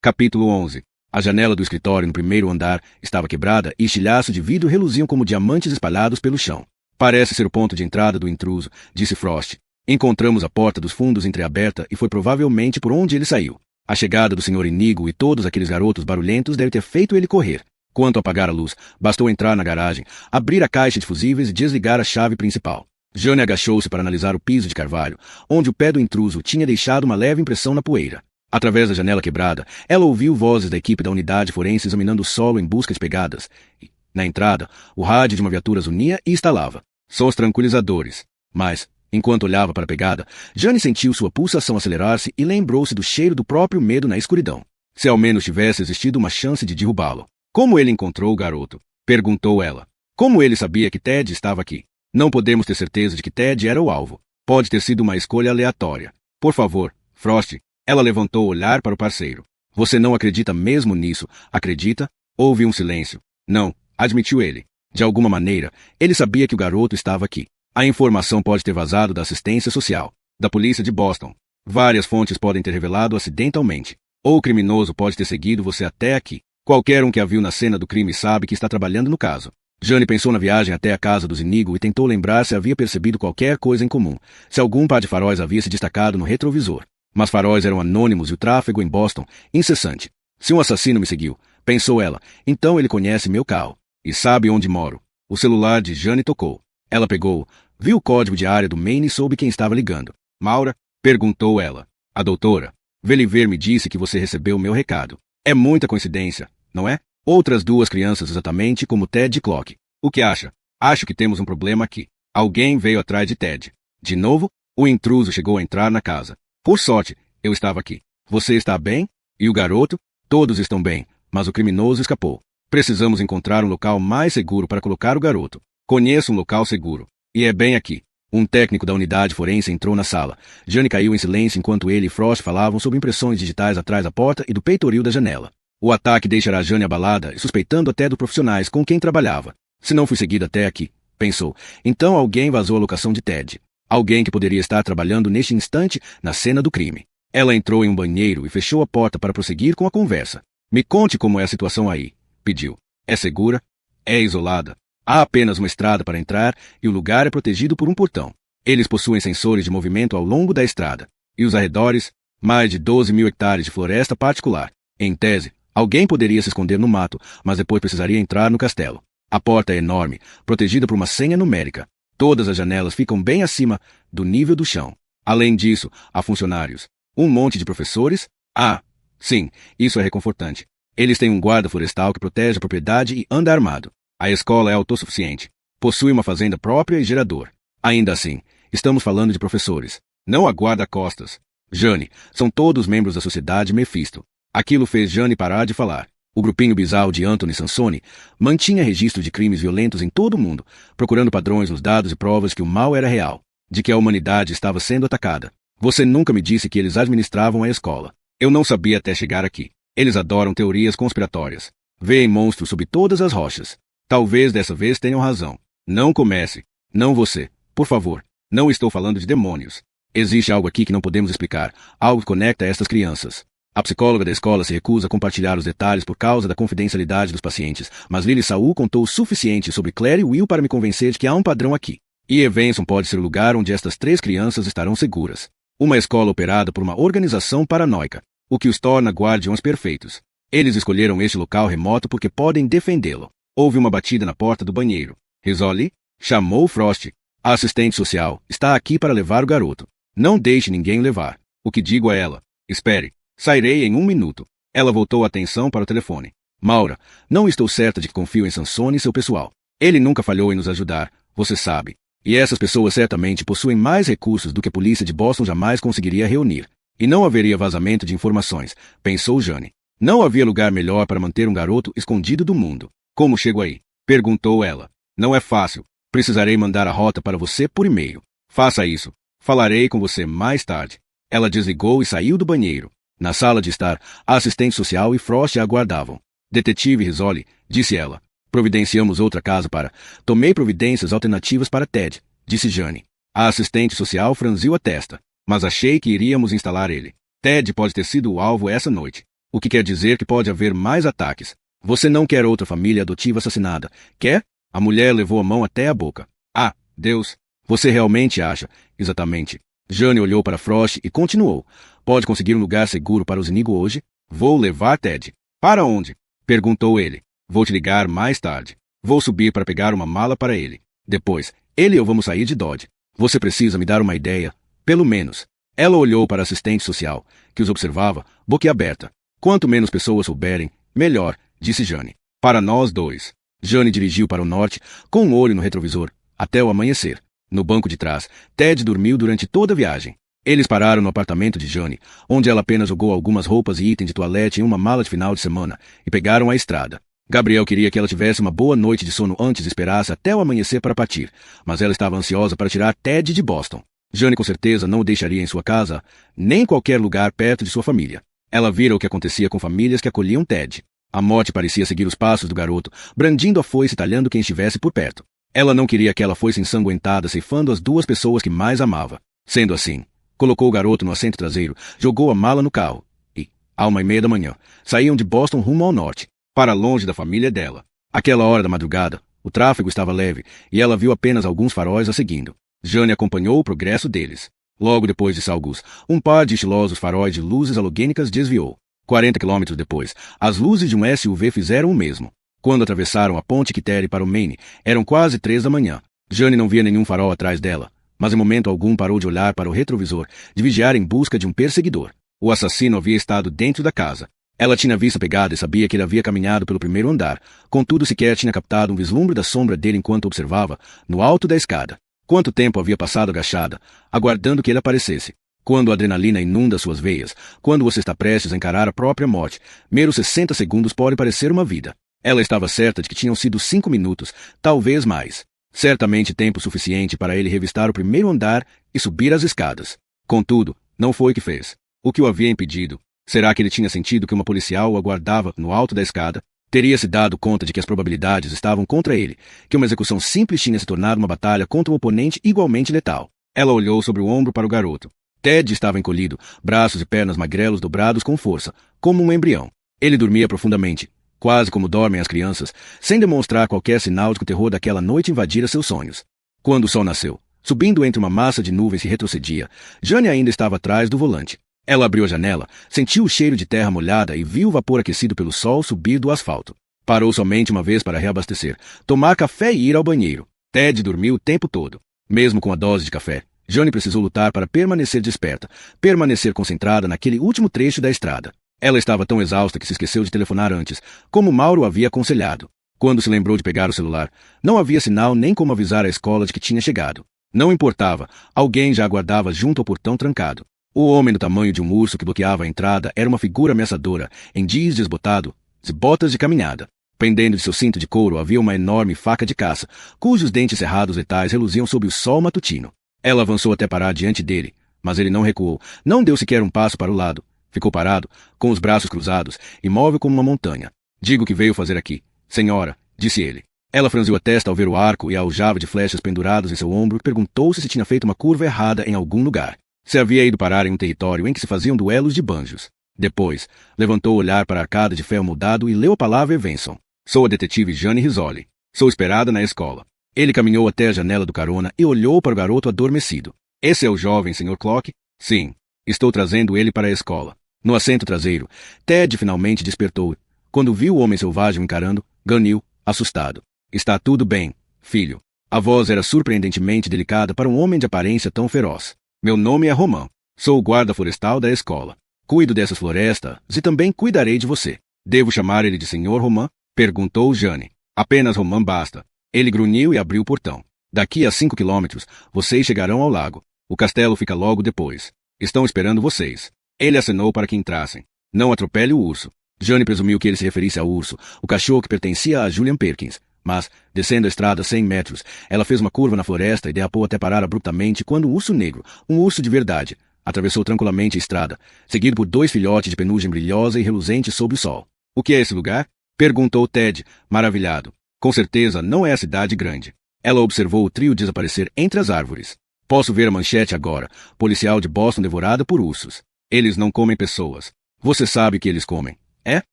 Capítulo 11. A janela do escritório no primeiro andar estava quebrada e estilhaços de vidro reluziam como diamantes espalhados pelo chão. Parece ser o ponto de entrada do intruso, disse Frost. Encontramos a porta dos fundos entreaberta e foi provavelmente por onde ele saiu. A chegada do Sr. Inigo e todos aqueles garotos barulhentos deve ter feito ele correr. Quanto a apagar a luz, bastou entrar na garagem, abrir a caixa de fusíveis e desligar a chave principal. Jane agachou-se para analisar o piso de carvalho, onde o pé do intruso tinha deixado uma leve impressão na poeira. Através da janela quebrada, ela ouviu vozes da equipe da unidade forense examinando o solo em busca de pegadas. E, na entrada, o rádio de uma viatura zunia e estalava. Sons tranquilizadores. Mas, enquanto olhava para a pegada, Jane sentiu sua pulsação acelerar-se e lembrou-se do cheiro do próprio medo na escuridão. Se ao menos tivesse existido uma chance de derrubá-lo. Como ele encontrou o garoto? Perguntou ela. Como ele sabia que Ted estava aqui? Não podemos ter certeza de que Ted era o alvo. Pode ter sido uma escolha aleatória. Por favor, Frost. Ela levantou o olhar para o parceiro. Você não acredita mesmo nisso? Acredita? Houve um silêncio. Não, admitiu ele. De alguma maneira, ele sabia que o garoto estava aqui. A informação pode ter vazado da assistência social, da polícia de Boston. Várias fontes podem ter revelado acidentalmente. Ou o criminoso pode ter seguido você até aqui. Qualquer um que a viu na cena do crime sabe que está trabalhando no caso. Jane pensou na viagem até a casa dos Inigo e tentou lembrar se havia percebido qualquer coisa em comum, se algum par de faróis havia se destacado no retrovisor. Mas faróis eram anônimos e o tráfego em Boston, incessante. Se um assassino me seguiu, pensou ela, então ele conhece meu carro. E sabe onde moro. O celular de Jane tocou. Ela pegou, viu o código de área do Maine e soube quem estava ligando. Maura? Perguntou ela. A doutora. Veliver me disse que você recebeu meu recado. É muita coincidência, não é? Outras duas crianças exatamente como Ted e Clock. O que acha? Acho que temos um problema aqui. Alguém veio atrás de Ted. De novo, o intruso chegou a entrar na casa. Por sorte, eu estava aqui. Você está bem? E o garoto? Todos estão bem, mas o criminoso escapou. Precisamos encontrar um local mais seguro para colocar o garoto. Conheço um local seguro. E é bem aqui. Um técnico da unidade forense entrou na sala. Jane caiu em silêncio enquanto ele e Frost falavam sobre impressões digitais atrás da porta e do peitoril da janela. O ataque deixará Jane abalada e suspeitando até dos profissionais com quem trabalhava. Se não fui seguida até aqui, pensou, então alguém vazou a locação de Ted. Alguém que poderia estar trabalhando neste instante na cena do crime. Ela entrou em um banheiro e fechou a porta para prosseguir com a conversa. Me conte como é a situação aí, pediu. É segura? É isolada? Há apenas uma estrada para entrar e o lugar é protegido por um portão. Eles possuem sensores de movimento ao longo da estrada. E os arredores? Mais de 12.000 hectares de floresta particular. Em tese, alguém poderia se esconder no mato, mas depois precisaria entrar no castelo. A porta é enorme, protegida por uma senha numérica. Todas as janelas ficam bem acima do nível do chão. Além disso, há funcionários. Um monte de professores? Ah, sim, isso é reconfortante. Eles têm um guarda florestal que protege a propriedade e anda armado. A escola é autossuficiente. Possui uma fazenda própria e gerador. Ainda assim, estamos falando de professores. Não a guarda-costas. Jane, são todos membros da sociedade Mephisto. Aquilo fez Jane parar de falar. O grupinho bizarro de Anthony Sansoni mantinha registro de crimes violentos em todo o mundo, procurando padrões nos dados e provas que o mal era real, de que a humanidade estava sendo atacada. Você nunca me disse que eles administravam a escola. Eu não sabia até chegar aqui. Eles adoram teorias conspiratórias. Veem monstros sob todas as rochas. Talvez dessa vez tenham razão. Não comece. Não você. Por favor. Não estou falando de demônios. Existe algo aqui que não podemos explicar. Algo que conecta estas crianças. A psicóloga da escola se recusa a compartilhar os detalhes por causa da confidencialidade dos pacientes, mas Lily Saul contou o suficiente sobre Claire e Will para me convencer de que há um padrão aqui. E Evanson pode ser o lugar onde estas 3 crianças estarão seguras. Uma escola operada por uma organização paranoica, o que os torna guardiões perfeitos. Eles escolheram este local remoto porque podem defendê-lo. Houve uma batida na porta do banheiro. Risoli chamou Frost. A assistente social está aqui para levar o garoto. Não deixe ninguém levar. O que digo a ela? Espere. Sairei em 1 minuto. Ela voltou a atenção para o telefone. Maura, não estou certa de que confio em Sansoni e seu pessoal. Ele nunca falhou em nos ajudar, você sabe. E essas pessoas certamente possuem mais recursos do que a polícia de Boston jamais conseguiria reunir. E não haveria vazamento de informações, pensou Jane. Não havia lugar melhor para manter um garoto escondido do mundo. Como chego aí? Perguntou ela. Não é fácil. Precisarei mandar a rota para você por e-mail. Faça isso. Falarei com você mais tarde. Ela desligou e saiu do banheiro. Na sala de estar, a assistente social e Frost a aguardavam. Detetive Risoli, disse ela. Providenciamos outra casa para... Tomei providências alternativas para Ted, disse Jane. A assistente social franziu a testa. Mas achei que iríamos instalar ele. Ted pode ter sido o alvo essa noite. O que quer dizer que pode haver mais ataques. Você não quer outra família adotiva assassinada, quer? A mulher levou a mão até a boca. Ah, Deus! Você realmente acha? Exatamente. Jane olhou para Frost e continuou. Pode conseguir um lugar seguro para os Inigo hoje? Vou levar Ted. Para onde? Perguntou ele. Vou te ligar mais tarde. Vou subir para pegar uma mala para ele. Depois, ele e eu vamos sair de Dodge. Você precisa me dar uma ideia. Pelo menos. Ela olhou para a assistente social, que os observava, boquiaberta. Quanto menos pessoas souberem, melhor, disse Jane. Para nós dois. Jane dirigiu para o norte, com um olho no retrovisor, até o amanhecer. No banco de trás, Ted dormiu durante toda a viagem. Eles pararam no apartamento de Jane, onde ela apenas jogou algumas roupas e itens de toalete em uma mala de final de semana, e pegaram a estrada. Gabriel queria que ela tivesse uma boa noite de sono antes e esperasse até o amanhecer para partir, mas ela estava ansiosa para tirar Ted de Boston. Jane com certeza não o deixaria em sua casa, nem em qualquer lugar perto de sua família. Ela vira o que acontecia com famílias que acolhiam Ted. A morte parecia seguir os passos do garoto, brandindo a foice e talhando quem estivesse por perto. Ela não queria que ela fosse ensanguentada, ceifando as 2 pessoas que mais amava. Sendo assim, colocou o garoto no assento traseiro, jogou a mala no carro e, à 1h30 da manhã, saíam de Boston rumo ao norte, para longe da família dela. Aquela hora da madrugada, o tráfego estava leve e ela viu apenas alguns faróis a seguindo. Jane acompanhou o progresso deles. Logo depois de Saugus, um par de estilosos faróis de luzes halogênicas desviou. 40 quilômetros depois, as luzes de um SUV fizeram o mesmo. Quando atravessaram a ponte Kiteri para o Maine, eram quase 3 da manhã. Jane não via nenhum farol atrás dela, mas em momento algum parou de olhar para o retrovisor, de vigiar em busca de um perseguidor. O assassino havia estado dentro da casa. Ela tinha visto a pegada e sabia que ele havia caminhado pelo primeiro andar, contudo sequer tinha captado um vislumbre da sombra dele enquanto observava, no alto da escada. Quanto tempo havia passado agachada, aguardando que ele aparecesse? Quando a adrenalina inunda suas veias, quando você está prestes a encarar a própria morte, meros 60 segundos podem parecer uma vida. Ela estava certa de que tinham sido 5 minutos, talvez mais. Certamente tempo suficiente para ele revistar o primeiro andar e subir as escadas. Contudo, não foi o que fez. O que o havia impedido? Será que ele tinha sentido que uma policial o aguardava no alto da escada? Teria se dado conta de que as probabilidades estavam contra ele, que uma execução simples tinha se tornado uma batalha contra um oponente igualmente letal. Ela olhou sobre o ombro para o garoto. Ted estava encolhido, braços e pernas magrelos dobrados com força, como um embrião. Ele dormia profundamente, quase como dormem as crianças, sem demonstrar qualquer sinal de que o terror daquela noite invadira seus sonhos. Quando o sol nasceu, subindo entre uma massa de nuvens que retrocedia, Jane ainda estava atrás do volante. Ela abriu a janela, sentiu o cheiro de terra molhada e viu o vapor aquecido pelo sol subir do asfalto. Parou somente uma vez para reabastecer, tomar café e ir ao banheiro. Ted dormiu o tempo todo. Mesmo com a dose de café, Jane precisou lutar para permanecer desperta, permanecer concentrada naquele último trecho da estrada. Ela estava tão exausta que se esqueceu de telefonar antes, como Mauro havia aconselhado. Quando se lembrou de pegar o celular, não havia sinal nem como avisar a escola de que tinha chegado. Não importava, alguém já aguardava junto ao portão trancado. O homem do tamanho de um urso que bloqueava a entrada era uma figura ameaçadora, em jeans desbotado e botas de caminhada. Pendendo de seu cinto de couro havia uma enorme faca de caça, cujos dentes cerrados letais reluziam sob o sol matutino. Ela avançou até parar diante dele, mas ele não recuou, não deu sequer um passo para o lado. Ficou parado, com os braços cruzados, imóvel como uma montanha. Digo o que veio fazer aqui, senhora, disse ele. Ela franziu a testa ao ver o arco e a aljava de flechas pendurados em seu ombro e perguntou-se se tinha feito uma curva errada em algum lugar. Se havia ido parar em um território em que se faziam duelos de banjos. Depois, levantou o olhar para a arcada de ferro moldado e leu a palavra Evenson. Sou a detetive Jane Rizzoli. Sou esperada na escola. Ele caminhou até a janela do carona e olhou para o garoto adormecido. Esse é o jovem, Sr. Clock? Sim. Estou trazendo ele para a escola. No assento traseiro, Ted finalmente despertou. Quando viu o homem selvagem o encarando, ganiu, assustado. Está tudo bem, filho. A voz era surpreendentemente delicada para um homem de aparência tão feroz. Meu nome é Roman. Sou o guarda florestal da escola. Cuido dessas florestas e também cuidarei de você. Devo chamar ele de Sr. Roman? Perguntou Jane. Apenas Roman basta. Ele grunhiu e abriu o portão. Daqui a 5 quilômetros, vocês chegarão ao lago. O castelo fica logo depois. Estão esperando vocês. Ele acenou para que entrassem. Não atropele o urso. Jane presumiu que ele se referisse ao urso, o cachorro que pertencia a Julian Perkins. Mas, descendo a estrada 100 metros, ela fez uma curva na floresta e derrapou até parar abruptamente quando um urso negro, um urso de verdade, atravessou tranquilamente a estrada, seguido por 2 filhotes de penugem brilhosa e reluzente sob o sol. O que é esse lugar? Perguntou Ted, maravilhado. Com certeza não é a cidade grande. Ela observou o trio desaparecer entre as árvores. Posso ver a manchete agora, policial de Boston devorada por ursos. Eles não comem pessoas. Você sabe o que eles comem, é?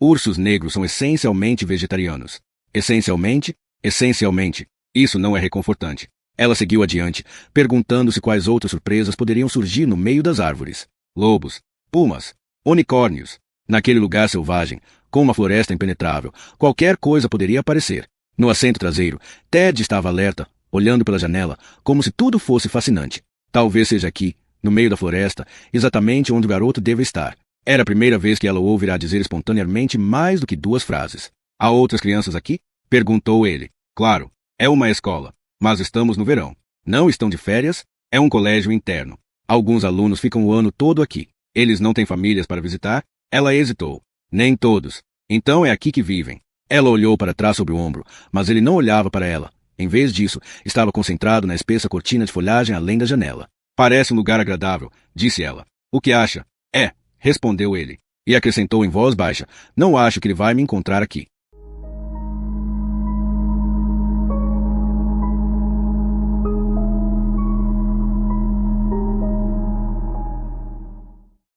Ursos negros são essencialmente vegetarianos. Essencialmente? Essencialmente. Isso não é reconfortante. Ela seguiu adiante, perguntando-se quais outras surpresas poderiam surgir no meio das árvores. Lobos, pumas, unicórnios. Naquele lugar selvagem, com uma floresta impenetrável, qualquer coisa poderia aparecer. No assento traseiro, Ted estava alerta, olhando pela janela, como se tudo fosse fascinante. Talvez seja aqui, no meio da floresta, exatamente onde o garoto deve estar. Era a primeira vez que ela o ouvirá dizer espontaneamente mais do que 2 frases. Há outras crianças aqui? Perguntou ele. Claro, é uma escola, mas estamos no verão. Não estão de férias? É um colégio interno. Alguns alunos ficam o ano todo aqui. Eles não têm famílias para visitar? Ela hesitou. Nem todos. Então é aqui que vivem. Ela olhou para trás sobre o ombro, mas ele não olhava para ela. Em vez disso, estava concentrado na espessa cortina de folhagem além da janela. Parece um lugar agradável, disse ela. O que acha? É, respondeu ele. E acrescentou em voz baixa, não acho que ele vai me encontrar aqui.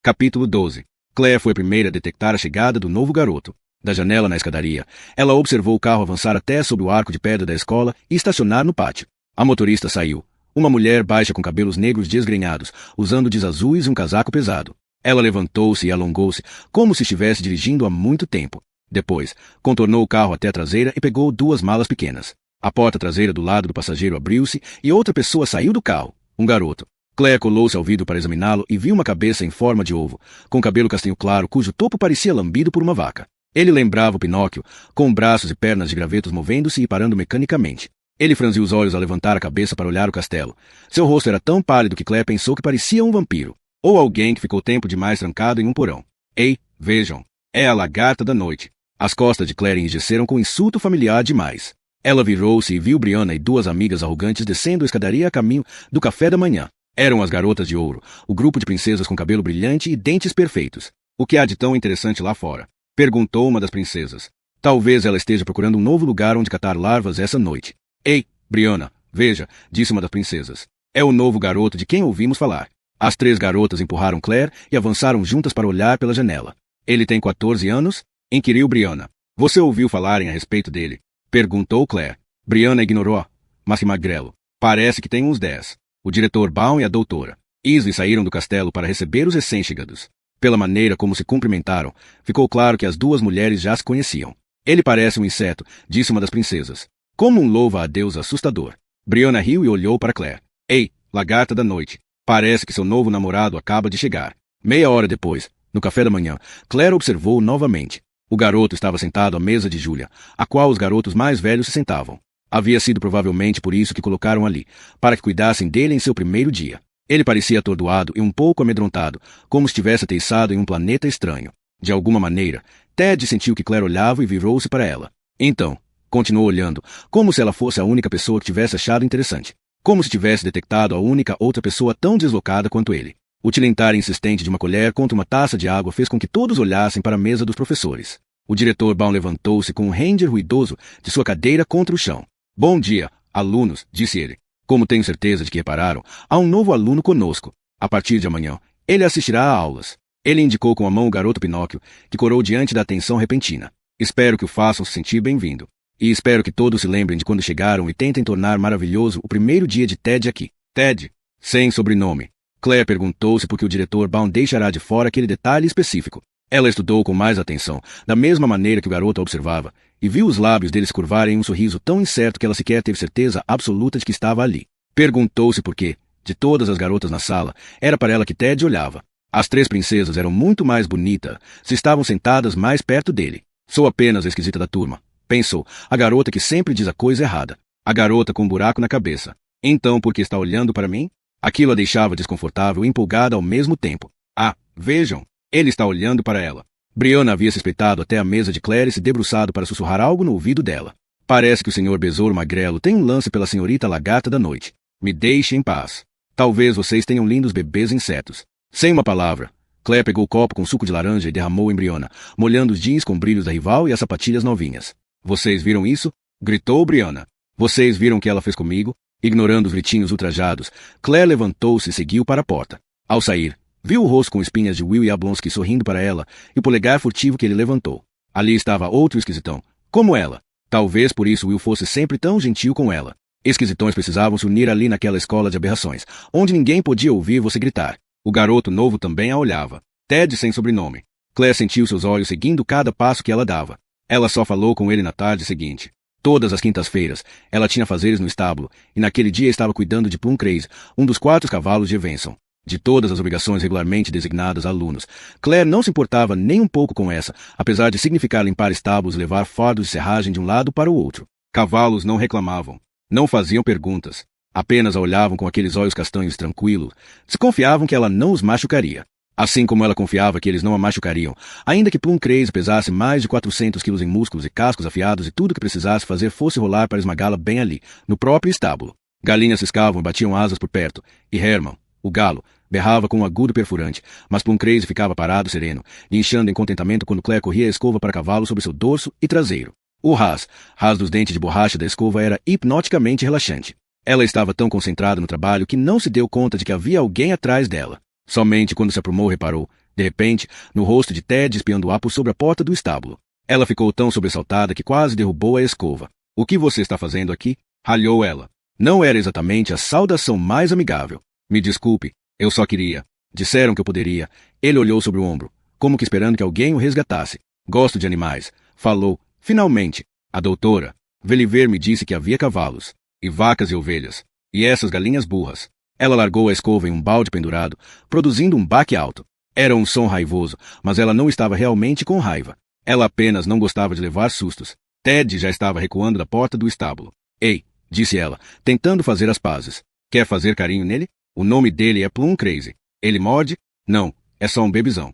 Capítulo 12. Claire foi a primeira a detectar a chegada do novo garoto. Da janela na escadaria, ela observou o carro avançar até sob o arco de pedra da escola e estacionar no pátio. A motorista saiu. Uma mulher baixa com cabelos negros desgrenhados, usando jeans azuis e um casaco pesado. Ela levantou-se e alongou-se, como se estivesse dirigindo há muito tempo. Depois, contornou o carro até a traseira e pegou 2 malas pequenas. A porta traseira do lado do passageiro abriu-se e outra pessoa saiu do carro, um garoto. Claire colou-se ao vidro para examiná-lo e viu uma cabeça em forma de ovo, com cabelo castanho claro cujo topo parecia lambido por uma vaca. Ele lembrava o Pinóquio, com braços e pernas de gravetos movendo-se e parando mecanicamente. Ele franziu os olhos ao levantar a cabeça para olhar o castelo. Seu rosto era tão pálido que Claire pensou que parecia um vampiro, ou alguém que ficou tempo demais trancado em um porão. Ei, vejam, é a lagarta da noite. As costas de Claire enrijeceram com insulto familiar demais. Ela virou-se e viu Brianna e 2 amigas arrogantes descendo a escadaria a caminho do café da manhã. Eram as garotas de ouro, o grupo de princesas com cabelo brilhante e dentes perfeitos. O que há de tão interessante lá fora? Perguntou uma das princesas. Talvez ela esteja procurando um novo lugar onde catar larvas essa noite. Ei, Brianna, veja, disse uma das princesas. É o novo garoto de quem ouvimos falar. As 3 garotas empurraram Claire e avançaram juntas para olhar pela janela. Ele tem 14 anos? Inquiriu Brianna. Você ouviu falarem a respeito dele? Perguntou Claire. Brianna ignorou, mas que magrelo. Parece que tem uns 10. O diretor Baum e a doutora Isvi saíram do castelo para receber os recém-chegados. Pela maneira como se cumprimentaram, ficou claro que as 2 mulheres já se conheciam. Ele parece um inseto, disse uma das princesas. Como um louva-a-Deus assustador. Brianna riu e olhou para Claire. Ei, lagarta da noite. Parece que seu novo namorado acaba de chegar. Meia hora depois, no café da manhã, Claire observou novamente. O garoto estava sentado à mesa de Julia, a qual os garotos mais velhos se sentavam. Havia sido provavelmente por isso que colocaram ali, para que cuidassem dele em seu primeiro dia. Ele parecia atordoado e um pouco amedrontado, como se estivesse ateiçado em um planeta estranho. De alguma maneira, Ted sentiu que Claire olhava e virou-se para ela. Então, continuou olhando, como se ela fosse a única pessoa que tivesse achado interessante. Como se tivesse detectado a única outra pessoa tão deslocada quanto ele. O tilintar insistente de uma colher contra uma taça de água fez com que todos olhassem para a mesa dos professores. O diretor Baum levantou-se com um render ruidoso de sua cadeira contra o chão. Bom dia, alunos, disse ele. Como tenho certeza de que repararam, há um novo aluno conosco. A partir de amanhã, ele assistirá a aulas. Ele indicou com a mão o garoto Pinóquio, que corou diante da atenção repentina. Espero que o façam se sentir bem-vindo. E espero que todos se lembrem de quando chegaram e tentem tornar maravilhoso o primeiro dia de Ted aqui. Ted, sem sobrenome. Claire perguntou-se por que o diretor Baum deixará de fora aquele detalhe específico. Ela estudou com mais atenção, da mesma maneira que o garoto a observava, e viu os lábios dele se curvarem em um sorriso tão incerto que ela sequer teve certeza absoluta de que estava ali. Perguntou-se por que, de todas as garotas na sala, era para ela que Ted olhava. As 3 princesas eram muito mais bonitas se estavam sentadas mais perto dele. Sou apenas a esquisita da turma, pensou, a garota que sempre diz a coisa errada. A garota com um buraco na cabeça. Então por que está olhando para mim? Aquilo a deixava desconfortável e empolgada ao mesmo tempo. Ah, vejam, ele está olhando para ela. Brianna havia se espreitado até a mesa de Claire e se debruçado para sussurrar algo no ouvido dela. Parece que o senhor Besouro Magrelo tem um lance pela senhorita Lagarta da noite. Me deixe em paz. Talvez vocês tenham lindos bebês insetos. Sem uma palavra, Claire pegou o copo com suco de laranja e derramou em Brianna, molhando os jeans com brilhos da rival e as sapatilhas novinhas. Vocês viram isso? Gritou Brianna. Vocês viram o que ela fez comigo? Ignorando os gritinhos ultrajados, Claire levantou-se e seguiu para a porta. Ao sair, viu o rosto com espinhas de Will Yablonsky sorrindo para ela e o polegar furtivo que ele levantou. Ali estava outro esquisitão, como ela. Talvez por isso Will fosse sempre tão gentil com ela. Esquisitões precisavam se unir ali naquela escola de aberrações, onde ninguém podia ouvir você gritar. O garoto novo também a olhava. Ted sem sobrenome. Claire sentiu seus olhos seguindo cada passo que ela dava. Ela só falou com ele na tarde seguinte. Todas as quintas-feiras, ela tinha fazeres no estábulo, e naquele dia estava cuidando de Plum Crazy, um dos 4 cavalos de Evenson. De todas as obrigações regularmente designadas a alunos, Claire não se importava nem um pouco com essa, apesar de significar limpar estábulos e levar fardos de serragem de um lado para o outro. Cavalos não reclamavam, não faziam perguntas, apenas a olhavam com aqueles olhos castanhos tranquilos, desconfiavam que ela não os machucaria. Assim como ela confiava que eles não a machucariam, ainda que Plum Crazy pesasse mais de 400 quilos em músculos e cascos afiados e tudo que precisasse fazer fosse rolar para esmagá-la bem ali, no próprio estábulo. Galinhas ciscavam e batiam asas por perto, e Herman, o galo, berrava com um agudo perfurante, mas Plum Crazy ficava parado sereno, linchando em contentamento quando Claire corria a escova para cavalo sobre seu dorso e traseiro. O ras dos dentes de borracha da escova era hipnoticamente relaxante. Ela estava tão concentrada no trabalho que não se deu conta de que havia alguém atrás dela. Somente quando se aprumou reparou, de repente, no rosto de Ted espiando-a por sobre a porta do estábulo. Ela ficou tão sobressaltada que quase derrubou a escova. O que você está fazendo aqui? Ralhou ela. Não era exatamente a saudação mais amigável. Me desculpe, eu só queria. Disseram que eu poderia. Ele olhou sobre o ombro, como que esperando que alguém o resgatasse. Gosto de animais. Falou, finalmente. A doutora Veliver me disse que havia cavalos, e vacas e ovelhas, e essas galinhas burras. Ela largou a escova em um balde pendurado, produzindo um baque alto. Era um som raivoso, mas ela não estava realmente com raiva. Ela apenas não gostava de levar sustos. Ted já estava recuando da porta do estábulo. Ei, disse ela, tentando fazer as pazes. Quer fazer carinho nele? O nome dele é Plum Crazy. Ele morde? Não, é só um bebezão.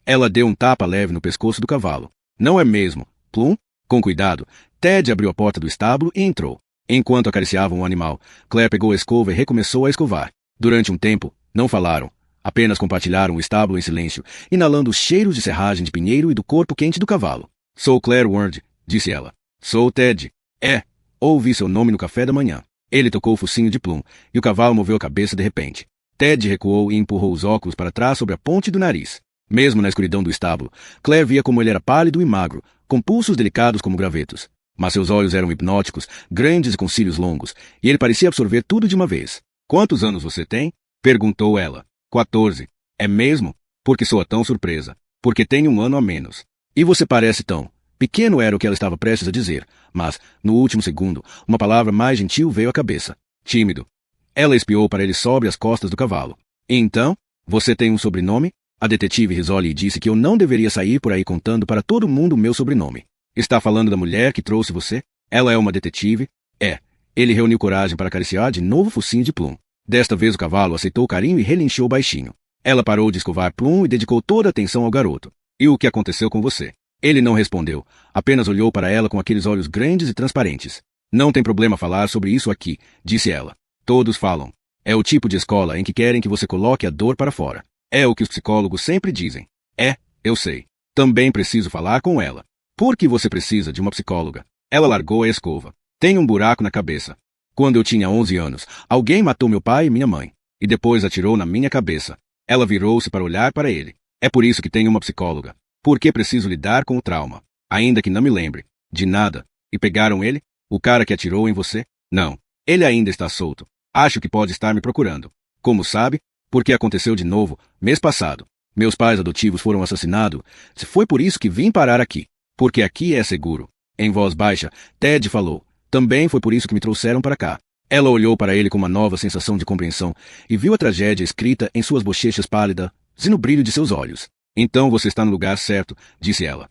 Ela deu um tapa leve no pescoço do cavalo. Não é mesmo, Plum? Com cuidado, Ted abriu a porta do estábulo e entrou. Enquanto acariciavam o animal, Claire pegou a escova e recomeçou a escovar. Durante um tempo, não falaram. Apenas compartilharam o estábulo em silêncio, inalando os cheiros de serragem de pinheiro e do corpo quente do cavalo. Sou Claire Ward, disse ela. Sou Ted. Ouvi seu nome no café da manhã. Ele tocou o focinho de Plum, e o cavalo moveu a cabeça de repente. Ted recuou e empurrou os óculos para trás sobre a ponte do nariz. Mesmo na escuridão do estábulo, Claire via como ele era pálido e magro, com pulsos delicados como gravetos. Mas seus olhos eram hipnóticos, grandes e com cílios longos, e ele parecia absorver tudo de uma vez. Quantos anos você tem? Perguntou ela. 14. É mesmo? Porque soa tão surpresa. Porque tenho um ano a menos. E você parece tão... Pequeno era o que ela estava prestes a dizer, mas, no último segundo, uma palavra mais gentil veio à cabeça. Tímido. Ela espiou para ele sobre as costas do cavalo. E então, você tem um sobrenome? A detetive risou e disse que eu não deveria sair por aí contando para todo mundo o meu sobrenome. Está falando da mulher que trouxe você? Ela é uma detetive? É. Ele reuniu coragem para acariciar de novo o focinho de Plum. Desta vez o cavalo aceitou o carinho e relinchou baixinho. Ela parou de escovar Plum e dedicou toda a atenção ao garoto. E o que aconteceu com você? Ele não respondeu, apenas olhou para ela com aqueles olhos grandes e transparentes. Não tem problema falar sobre isso aqui, disse ela. Todos falam. É o tipo de escola em que querem que você coloque a dor para fora. É o que os psicólogos sempre dizem. É, eu sei. Também preciso falar com ela. Por que você precisa de uma psicóloga? Ela largou a escova. Tem um buraco na cabeça. Quando eu tinha 11 anos, alguém matou meu pai e minha mãe. E depois atirou na minha cabeça. Ela virou-se para olhar para ele. É por isso que tenho uma psicóloga. Por que preciso lidar com o trauma? Ainda que não me lembre. De nada. E pegaram ele? O cara que atirou em você? Não. Ele ainda está solto. Acho que pode estar me procurando. Como sabe? Porque aconteceu de novo, mês passado. Meus pais adotivos foram assassinados. Se foi por isso que vim parar aqui. Porque aqui é seguro. Em voz baixa, Ted falou. Também foi por isso que me trouxeram para cá. Ela olhou para ele com uma nova sensação de compreensão e viu a tragédia escrita em suas bochechas pálidas e no brilho de seus olhos. Então você está no lugar certo, disse ela.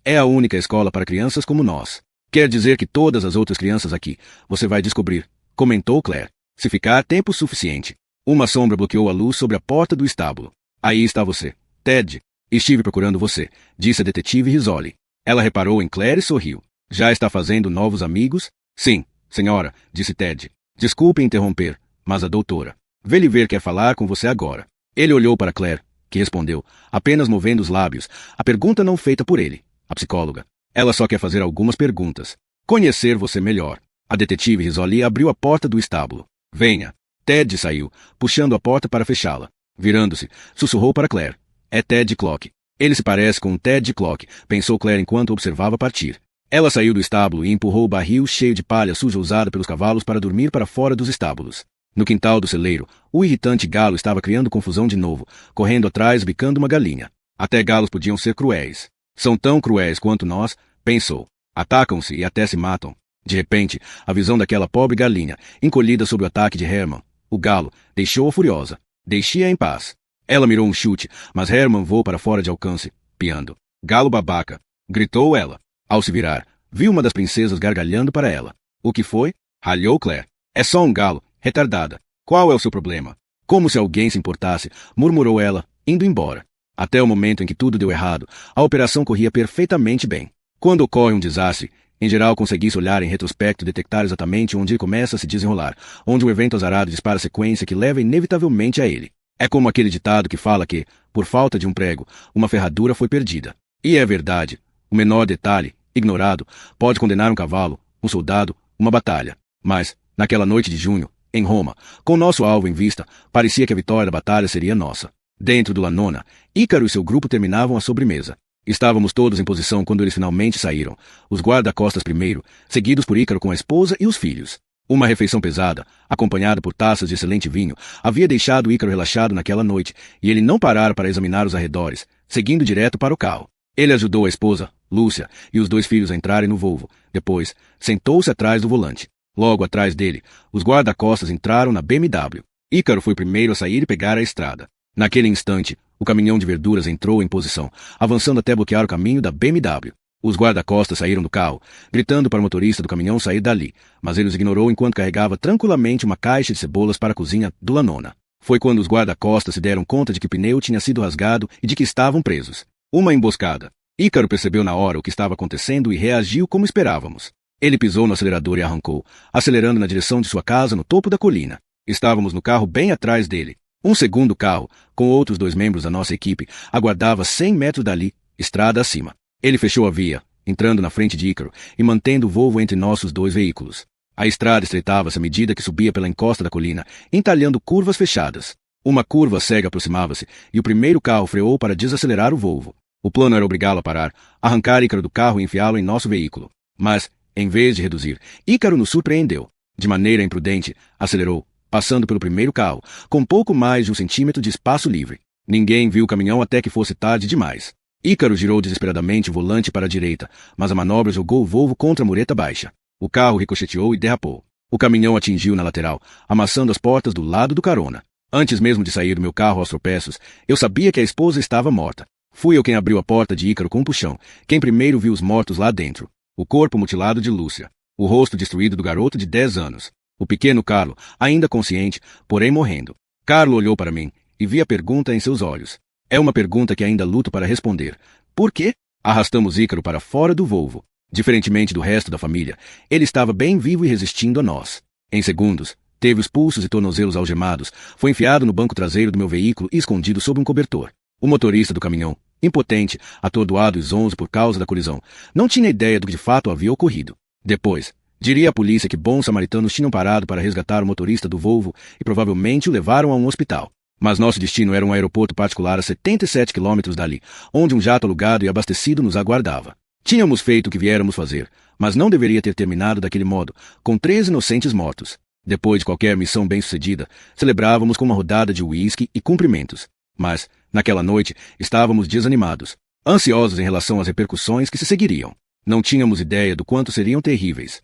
É a única escola para crianças como nós. Quer dizer que todas as outras crianças aqui você vai descobrir, comentou Claire. Se ficar tempo suficiente. Uma sombra bloqueou a luz sobre a porta do estábulo. Aí está você, Ted. Estive procurando você, disse a detetive Risoli. Ela reparou em Claire e sorriu. Já está fazendo novos amigos? Sim, senhora, disse Ted. Desculpe interromper, mas a doutora Veliver quer falar com você agora. Ele olhou para Claire, que respondeu, apenas movendo os lábios, a pergunta não feita por ele, a psicóloga. Ela só quer fazer algumas perguntas. Conhecer você melhor. A detetive Risoli abriu a porta do estábulo. Venha. Ted saiu, puxando a porta para fechá-la. Virando-se, sussurrou para Claire. É Ted Clock. Ele se parece com um Ted Clock, pensou Claire enquanto observava partir. Ela saiu do estábulo e empurrou o barril cheio de palha suja usada pelos cavalos para dormir para fora dos estábulos. No quintal do celeiro, o irritante galo estava criando confusão de novo, correndo atrás bicando uma galinha. Até galos podiam ser cruéis. São tão cruéis quanto nós, pensou. Atacam-se e até se matam. De repente, a visão daquela pobre galinha, encolhida sob o ataque de Herman, o galo, deixou-a furiosa. Deixe-a em paz. Ela mirou um chute, mas Herman voou para fora de alcance, piando. Galo babaca! Gritou ela. Ao se virar, viu uma das princesas gargalhando para ela. O que foi? Ralhou Claire. É só um galo, retardada. Qual é o seu problema? Como se alguém se importasse, murmurou ela, indo embora. Até o momento em que tudo deu errado, a operação corria perfeitamente bem. Quando ocorre um desastre, em geral conseguisse olhar em retrospecto e detectar exatamente onde ele começa a se desenrolar, onde o evento azarado dispara a sequência que leva inevitavelmente a ele. É como aquele ditado que fala que, por falta de um prego, uma ferradura foi perdida. E é verdade. O menor detalhe, ignorado, pode condenar um cavalo, um soldado, uma batalha. Mas, naquela noite de junho, em Roma, com nosso alvo em vista, parecia que a vitória da batalha seria nossa. Dentro do Lanona, Ícaro e seu grupo terminavam a sobremesa. Estávamos todos em posição quando eles finalmente saíram, os guarda-costas primeiro, seguidos por Ícaro com a esposa e os filhos. Uma refeição pesada, acompanhada por taças de excelente vinho, havia deixado Ícaro relaxado naquela noite, e ele não parara para examinar os arredores, seguindo direto para o carro. Ele ajudou a esposa, Lúcia, e os 2 filhos a entrarem no Volvo. Depois, sentou-se atrás do volante. Logo atrás dele, os guarda-costas entraram na BMW. Ícaro foi o primeiro a sair e pegar a estrada. Naquele instante, o caminhão de verduras entrou em posição, avançando até bloquear o caminho da BMW. Os guarda-costas saíram do carro, gritando para o motorista do caminhão sair dali, mas ele os ignorou enquanto carregava tranquilamente uma caixa de cebolas para a cozinha do Lanona. Foi quando os guarda-costas se deram conta de que o pneu tinha sido rasgado e de que estavam presos. Uma emboscada. Ícaro percebeu na hora o que estava acontecendo e reagiu como esperávamos. Ele pisou no acelerador e arrancou, acelerando na direção de sua casa no topo da colina. Estávamos no carro bem atrás dele. Um segundo carro, com outros 2 membros da nossa equipe, aguardava 100 metros dali, estrada acima. Ele fechou a via, entrando na frente de Ícaro e mantendo o Volvo entre nossos 2 veículos. A estrada estreitava-se à medida que subia pela encosta da colina, entalhando curvas fechadas. Uma curva cega aproximava-se, e o primeiro carro freou para desacelerar o Volvo. O plano era obrigá-lo a parar, arrancar Ícaro do carro e enfiá-lo em nosso veículo. Mas, em vez de reduzir, Ícaro nos surpreendeu. De maneira imprudente, acelerou, passando pelo primeiro carro, com pouco mais de 1 centímetro de espaço livre. Ninguém viu o caminhão até que fosse tarde demais. Ícaro girou desesperadamente o volante para a direita, mas a manobra jogou o Volvo contra a mureta baixa. O carro ricocheteou e derrapou. O caminhão atingiu na lateral, amassando as portas do lado do carona. Antes mesmo de sair do meu carro aos tropeços, eu sabia que a esposa estava morta. Fui eu quem abriu a porta de Ícaro com um puxão, quem primeiro viu os mortos lá dentro. O corpo mutilado de Lúcia. O rosto destruído do garoto de 10 anos. O pequeno Carlo, ainda consciente, porém morrendo. Carlo olhou para mim e vi a pergunta em seus olhos. É uma pergunta que ainda luto para responder. Por quê? Arrastamos Ícaro para fora do Volvo. Diferentemente do resto da família, ele estava bem vivo e resistindo a nós. Em segundos, teve os pulsos e tornozelos algemados, foi enfiado no banco traseiro do meu veículo e escondido sob um cobertor. O motorista do caminhão, impotente, atordoado e zonzo por causa da colisão, não tinha ideia do que de fato havia ocorrido. Depois, diria à polícia que bons samaritanos tinham parado para resgatar o motorista do Volvo e provavelmente o levaram a um hospital. Mas nosso destino era um aeroporto particular a 77 quilômetros dali, onde um jato alugado e abastecido nos aguardava. Tínhamos feito o que viéramos fazer, mas não deveria ter terminado daquele modo, com 3 inocentes mortos. Depois de qualquer missão bem-sucedida, celebrávamos com uma rodada de uísque e cumprimentos. Mas, naquela noite, estávamos desanimados, ansiosos em relação às repercussões que se seguiriam. Não tínhamos ideia do quanto seriam terríveis.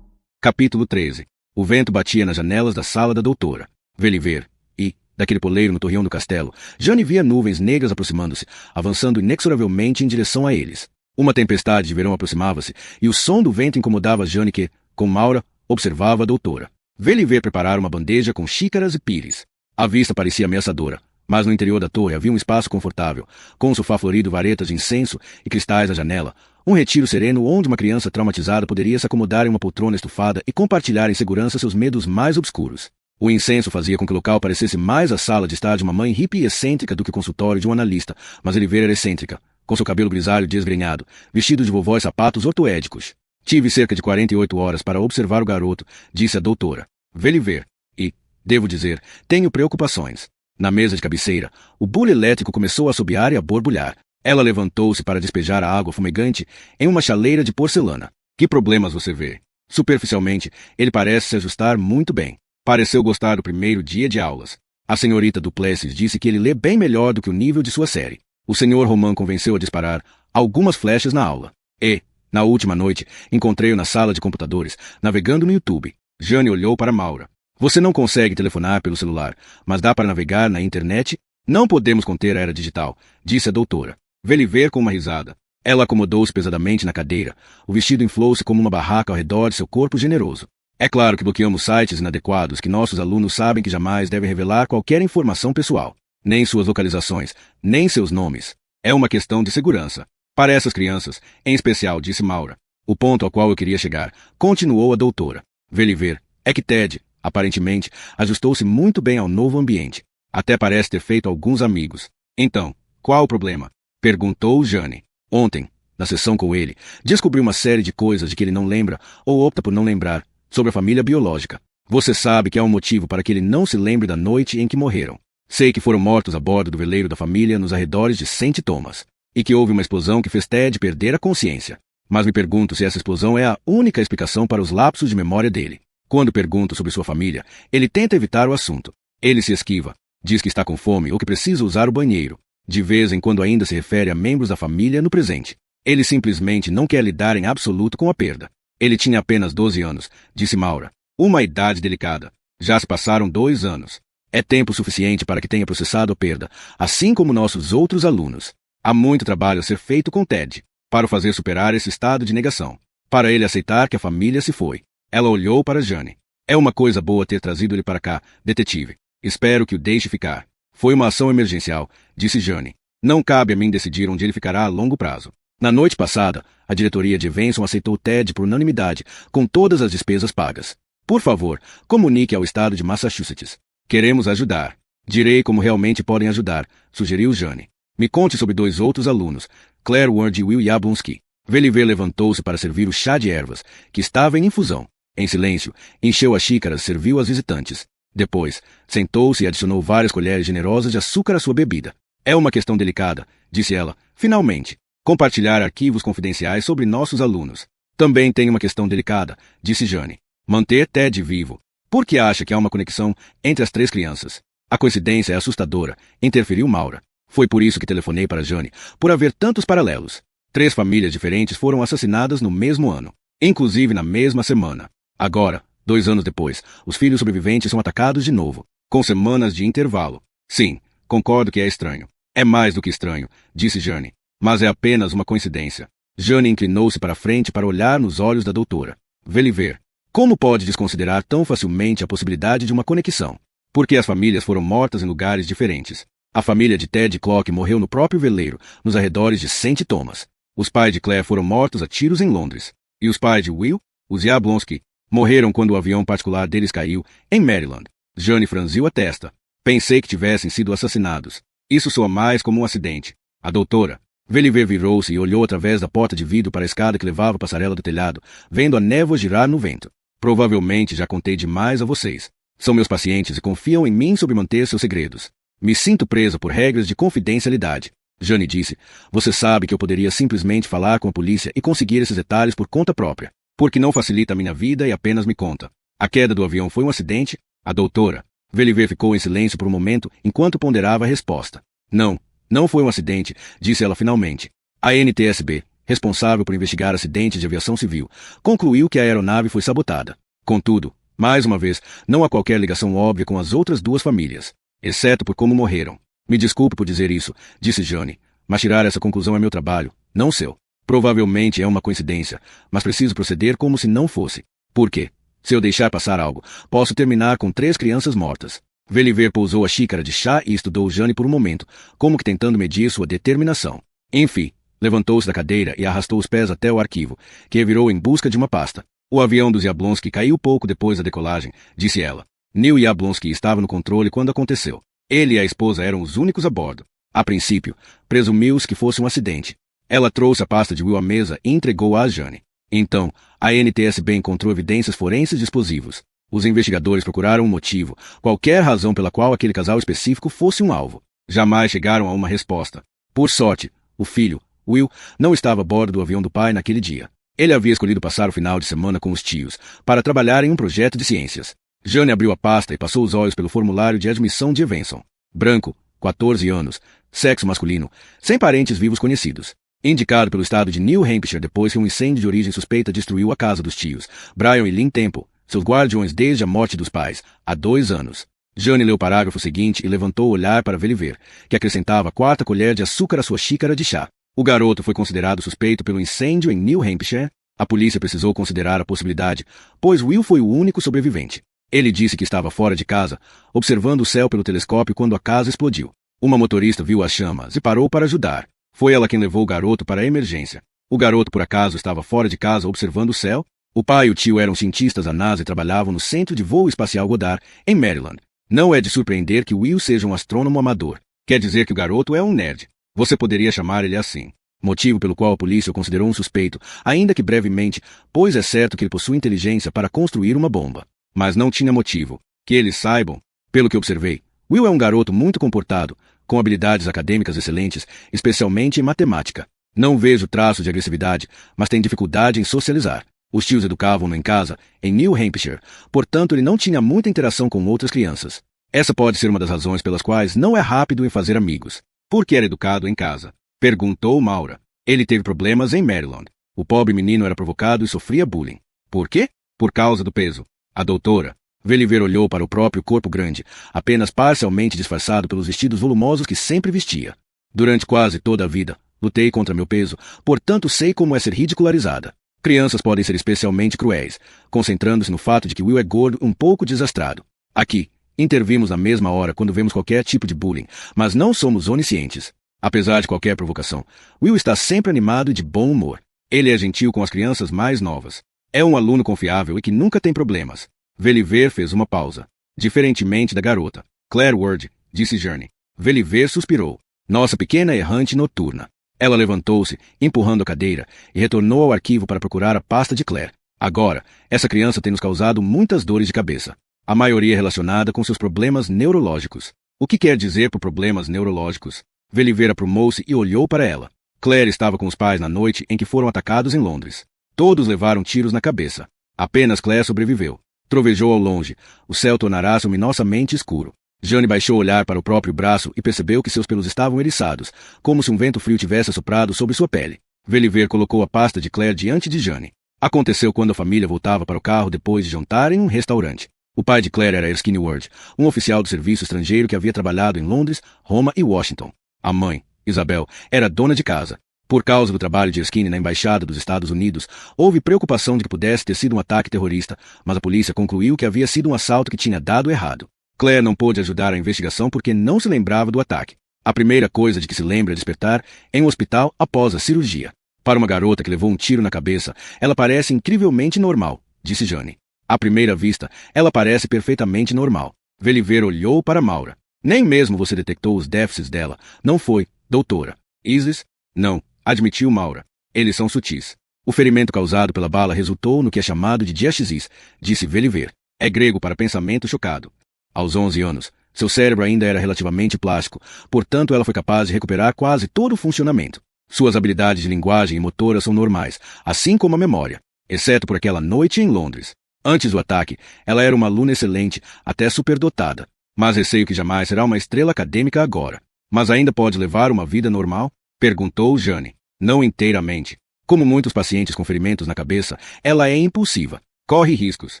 Capítulo 13. O vento batia nas janelas da sala da doutora. Veliver, e, daquele poleiro no torreão do castelo, Jane via nuvens negras aproximando-se, avançando inexoravelmente em direção a eles. Uma tempestade de verão aproximava-se, e o som do vento incomodava Jane que, com Maura, observava a doutora. Veliver preparara uma bandeja com xícaras e pires. A vista parecia ameaçadora, mas no interior da torre havia um espaço confortável, com um sofá florido, varetas de incenso e cristais à janela, um retiro sereno onde uma criança traumatizada poderia se acomodar em uma poltrona estufada e compartilhar em segurança seus medos mais obscuros. O incenso fazia com que o local parecesse mais a sala de estar de uma mãe hippie e excêntrica do que o consultório de um analista, mas Veliver era excêntrica, com seu cabelo grisalho desgrenhado, vestido de vovó e sapatos ortoédicos. Tive cerca de 48 horas para observar o garoto, disse a doutora. Veliver, e, devo dizer, tenho preocupações. Na mesa de cabeceira, o bule elétrico começou a assobiar e a borbulhar. Ela levantou-se para despejar a água fumegante em uma chaleira de porcelana. Que problemas você vê? Superficialmente, ele parece se ajustar muito bem. Pareceu gostar do primeiro dia de aulas. A senhorita Duplessis disse que ele lê bem melhor do que o nível de sua série. O senhor Roman convenceu a disparar algumas flechas na aula. E, na última noite, encontrei-o na sala de computadores, navegando no YouTube. Jane olhou para Maura. Você não consegue telefonar pelo celular, mas dá para navegar na internet? Não podemos conter a era digital, disse a doutora. Veliver com uma risada. Ela acomodou-se pesadamente na cadeira. O vestido inflou-se como uma barraca ao redor de seu corpo generoso. É claro que bloqueamos sites inadequados que nossos alunos sabem que jamais devem revelar qualquer informação pessoal. Nem suas localizações, nem seus nomes. É uma questão de segurança. Para essas crianças, em especial, disse Maura. O ponto ao qual eu queria chegar, continuou a doutora. Veliver, é que Ted, aparentemente, ajustou-se muito bem ao novo ambiente. Até parece ter feito alguns amigos. Então, qual o problema? Perguntou Jane. Ontem, na sessão com ele, descobri uma série de coisas de que ele não lembra ou opta por não lembrar sobre a família biológica. Você sabe que há um motivo para que ele não se lembre da noite em que morreram. Sei que foram mortos a bordo do veleiro da família nos arredores de St. Thomas, e que houve uma explosão que fez Ted perder a consciência. Mas me pergunto se essa explosão é a única explicação para os lapsos de memória dele. Quando pergunto sobre sua família, ele tenta evitar o assunto. Ele se esquiva, diz que está com fome ou que precisa usar o banheiro. De vez em quando ainda se refere a membros da família no presente. Ele simplesmente não quer lidar em absoluto com a perda. Ele tinha apenas 12 anos, disse Maura. Uma idade delicada. Já se passaram 2 anos. É tempo suficiente para que tenha processado a perda, assim como nossos outros alunos. Há muito trabalho a ser feito com Ted, para o fazer superar esse estado de negação. Para ele aceitar que a família se foi. Ela olhou para Jane. É uma coisa boa ter trazido ele para cá, detetive. Espero que o deixe ficar. Foi uma ação emergencial, disse Jane. Não cabe a mim decidir onde ele ficará a longo prazo. Na noite passada, a diretoria de Venson aceitou Ted por unanimidade, com todas as despesas pagas. Por favor, comunique ao estado de Massachusetts. Queremos ajudar. Direi como realmente podem ajudar, sugeriu Jane. Me conte sobre 2 outros alunos, Claire Ward e Will Jablonski. Veliver levantou-se para servir o chá de ervas, que estava em infusão. Em silêncio, encheu as xícaras e serviu às visitantes. Depois, sentou-se e adicionou várias colheres generosas de açúcar à sua bebida. É uma questão delicada, disse ela, finalmente. Compartilhar arquivos confidenciais sobre nossos alunos. Também tem uma questão delicada, disse Jane. Manter Ted vivo. Por que acha que há uma conexão entre as 3 crianças? A coincidência é assustadora, interferiu Maura. Foi por isso que telefonei para Jane, por haver tantos paralelos. 3 famílias diferentes foram assassinadas no mesmo ano, inclusive na mesma semana. Agora, 2 anos depois, os filhos sobreviventes são atacados de novo, com semanas de intervalo. Sim, concordo que é estranho. É mais do que estranho, disse Jane. Mas é apenas uma coincidência. Jane inclinou-se para frente para olhar nos olhos da doutora. Veliver, como pode desconsiderar tão facilmente a possibilidade de uma conexão? Porque as famílias foram mortas em lugares diferentes. A família de Ted Clock morreu no próprio veleiro, nos arredores de St. Thomas. Os pais de Claire foram mortos a tiros em Londres. E os pais de Will, os Jablonski, morreram quando o avião particular deles caiu, em Maryland. Jane franziu a testa. Pensei que tivessem sido assassinados. Isso soa mais como um acidente. A doutora Veliver virou-se e olhou através da porta de vidro para a escada que levava à passarela do telhado, vendo a névoa girar no vento. Provavelmente já contei demais a vocês. São meus pacientes e confiam em mim sobre manter seus segredos. Me sinto presa por regras de confidencialidade. Jane disse, você sabe que eu poderia simplesmente falar com a polícia e conseguir esses detalhes por conta própria. Porque não facilita a minha vida e apenas me conta. A queda do avião foi um acidente? A doutora Veliver ficou em silêncio por um momento enquanto ponderava a resposta. Não foi um acidente, disse ela finalmente. A NTSB, responsável por investigar acidentes de aviação civil, concluiu que a aeronave foi sabotada. Contudo, mais uma vez, não há qualquer ligação óbvia com as outras 2 famílias, exceto por como morreram. Me desculpe por dizer isso, disse Jane, mas tirar essa conclusão é meu trabalho, não seu. Provavelmente é uma coincidência, mas preciso proceder como se não fosse. Por quê? Se eu deixar passar algo, posso terminar com 3 crianças mortas. Veliver pousou a xícara de chá e estudou Jane por um momento, como que tentando medir sua determinação. Enfim, levantou-se da cadeira e arrastou os pés até o arquivo, que virou em busca de uma pasta. O avião dos Jablonski caiu pouco depois da decolagem, disse ela. Neil Jablonski estava no controle quando aconteceu. Ele e a esposa eram os únicos a bordo. A princípio, presumiu-se que fosse um acidente. Ela trouxe a pasta de Will à mesa e entregou-a a Jane. Então, a NTSB encontrou evidências forenses de explosivos. Os investigadores procuraram um motivo, qualquer razão pela qual aquele casal específico fosse um alvo. Jamais chegaram a uma resposta. Por sorte, o filho, Will, não estava a bordo do avião do pai naquele dia. Ele havia escolhido passar o final de semana com os tios, para trabalhar em um projeto de ciências. Jane abriu a pasta e passou os olhos pelo formulário de admissão de Evanson. Branco, 14 anos, sexo masculino, sem parentes vivos conhecidos. Indicado pelo estado de New Hampshire depois que um incêndio de origem suspeita destruiu a casa dos tios, Brian e Lynn Temple, seus guardiões desde a morte dos pais, há 2 anos. Jane leu o parágrafo seguinte e levantou o olhar para Veliver, que acrescentava a 4ª colher de açúcar à sua xícara de chá. O garoto foi considerado suspeito pelo incêndio em New Hampshire. A polícia precisou considerar a possibilidade, pois Will foi o único sobrevivente. Ele disse que estava fora de casa, observando o céu pelo telescópio quando a casa explodiu. Uma motorista viu as chamas e parou para ajudar. Foi ela quem levou o garoto para a emergência. O garoto, por acaso, estava fora de casa observando o céu? O pai e o tio eram cientistas da NASA e trabalhavam no Centro de Voo Espacial Goddard, em Maryland. Não é de surpreender que Will seja um astrônomo amador. Quer dizer que o garoto é um nerd. Você poderia chamar ele assim. Motivo pelo qual a polícia o considerou um suspeito, ainda que brevemente, pois é certo que ele possui inteligência para construir uma bomba. Mas não tinha motivo. Que eles saibam. Pelo que observei, Will é um garoto muito comportado, com habilidades acadêmicas excelentes, especialmente em matemática. Não vejo traços de agressividade, mas tem dificuldade em socializar. Os tios educavam-no em casa, em New Hampshire, portanto ele não tinha muita interação com outras crianças. Essa pode ser uma das razões pelas quais não é rápido em fazer amigos. Por que era educado em casa? Perguntou Maura. Ele teve problemas em Maryland. O pobre menino era provocado e sofria bullying. Por quê? Por causa do peso. A doutora Veliver olhou para o próprio corpo grande, apenas parcialmente disfarçado pelos vestidos volumosos que sempre vestia. Durante quase toda a vida, lutei contra meu peso, portanto sei como é ser ridicularizada. Crianças podem ser especialmente cruéis, concentrando-se no fato de que Will é gordo um pouco desastrado. Aqui, intervimos na mesma hora quando vemos qualquer tipo de bullying, mas não somos oniscientes. Apesar de qualquer provocação, Will está sempre animado e de bom humor. Ele é gentil com as crianças mais novas. É um aluno confiável e que nunca tem problemas. Veliver fez uma pausa. Diferentemente da garota, Claire Ward, disse Jane. Veliver suspirou. Nossa pequena errante noturna. Ela levantou-se, empurrando a cadeira, e retornou ao arquivo para procurar a pasta de Claire. Agora, essa criança tem nos causado muitas dores de cabeça. A maioria relacionada com seus problemas neurológicos. O que quer dizer por problemas neurológicos? Veliver aprumou-se e olhou para ela. Claire estava com os pais na noite em que foram atacados em Londres. Todos levaram tiros na cabeça. Apenas Claire sobreviveu. Trovejou ao longe. O céu tornará-se luminosamente escuro. Jane baixou o olhar para o próprio braço e percebeu que seus pelos estavam eriçados, como se um vento frio tivesse assoprado sobre sua pele. Veliver colocou a pasta de Claire diante de Jane. Aconteceu quando a família voltava para o carro depois de jantar em um restaurante. O pai de Claire era Erskine Ward, um oficial do serviço estrangeiro que havia trabalhado em Londres, Roma e Washington. A mãe, Isabel, era dona de casa. Por causa do trabalho de Erskine na Embaixada dos Estados Unidos, houve preocupação de que pudesse ter sido um ataque terrorista, mas a polícia concluiu que havia sido um assalto que tinha dado errado. Claire não pôde ajudar a investigação porque não se lembrava do ataque. A primeira coisa de que se lembra é despertar em um hospital após a cirurgia. Para uma garota que levou um tiro na cabeça, ela parece incrivelmente normal, disse Jane. À primeira vista, ela parece perfeitamente normal. Veliver olhou para Maura. Nem mesmo você detectou os déficits dela, não foi, doutora? Isis? Não, admitiu Maura. Eles são sutis. O ferimento causado pela bala resultou no que é chamado de diaxis, disse Veliver. É grego para pensamento chocado. Aos 11 anos, seu cérebro ainda era relativamente plástico, portanto ela foi capaz de recuperar quase todo o funcionamento. Suas habilidades de linguagem e motora são normais, assim como a memória, exceto por aquela noite em Londres. Antes do ataque, ela era uma aluna excelente, até superdotada. Mas receio que jamais será uma estrela acadêmica agora. Mas ainda pode levar uma vida normal? Perguntou Jane. Não inteiramente. Como muitos pacientes com ferimentos na cabeça, ela é impulsiva. Corre riscos.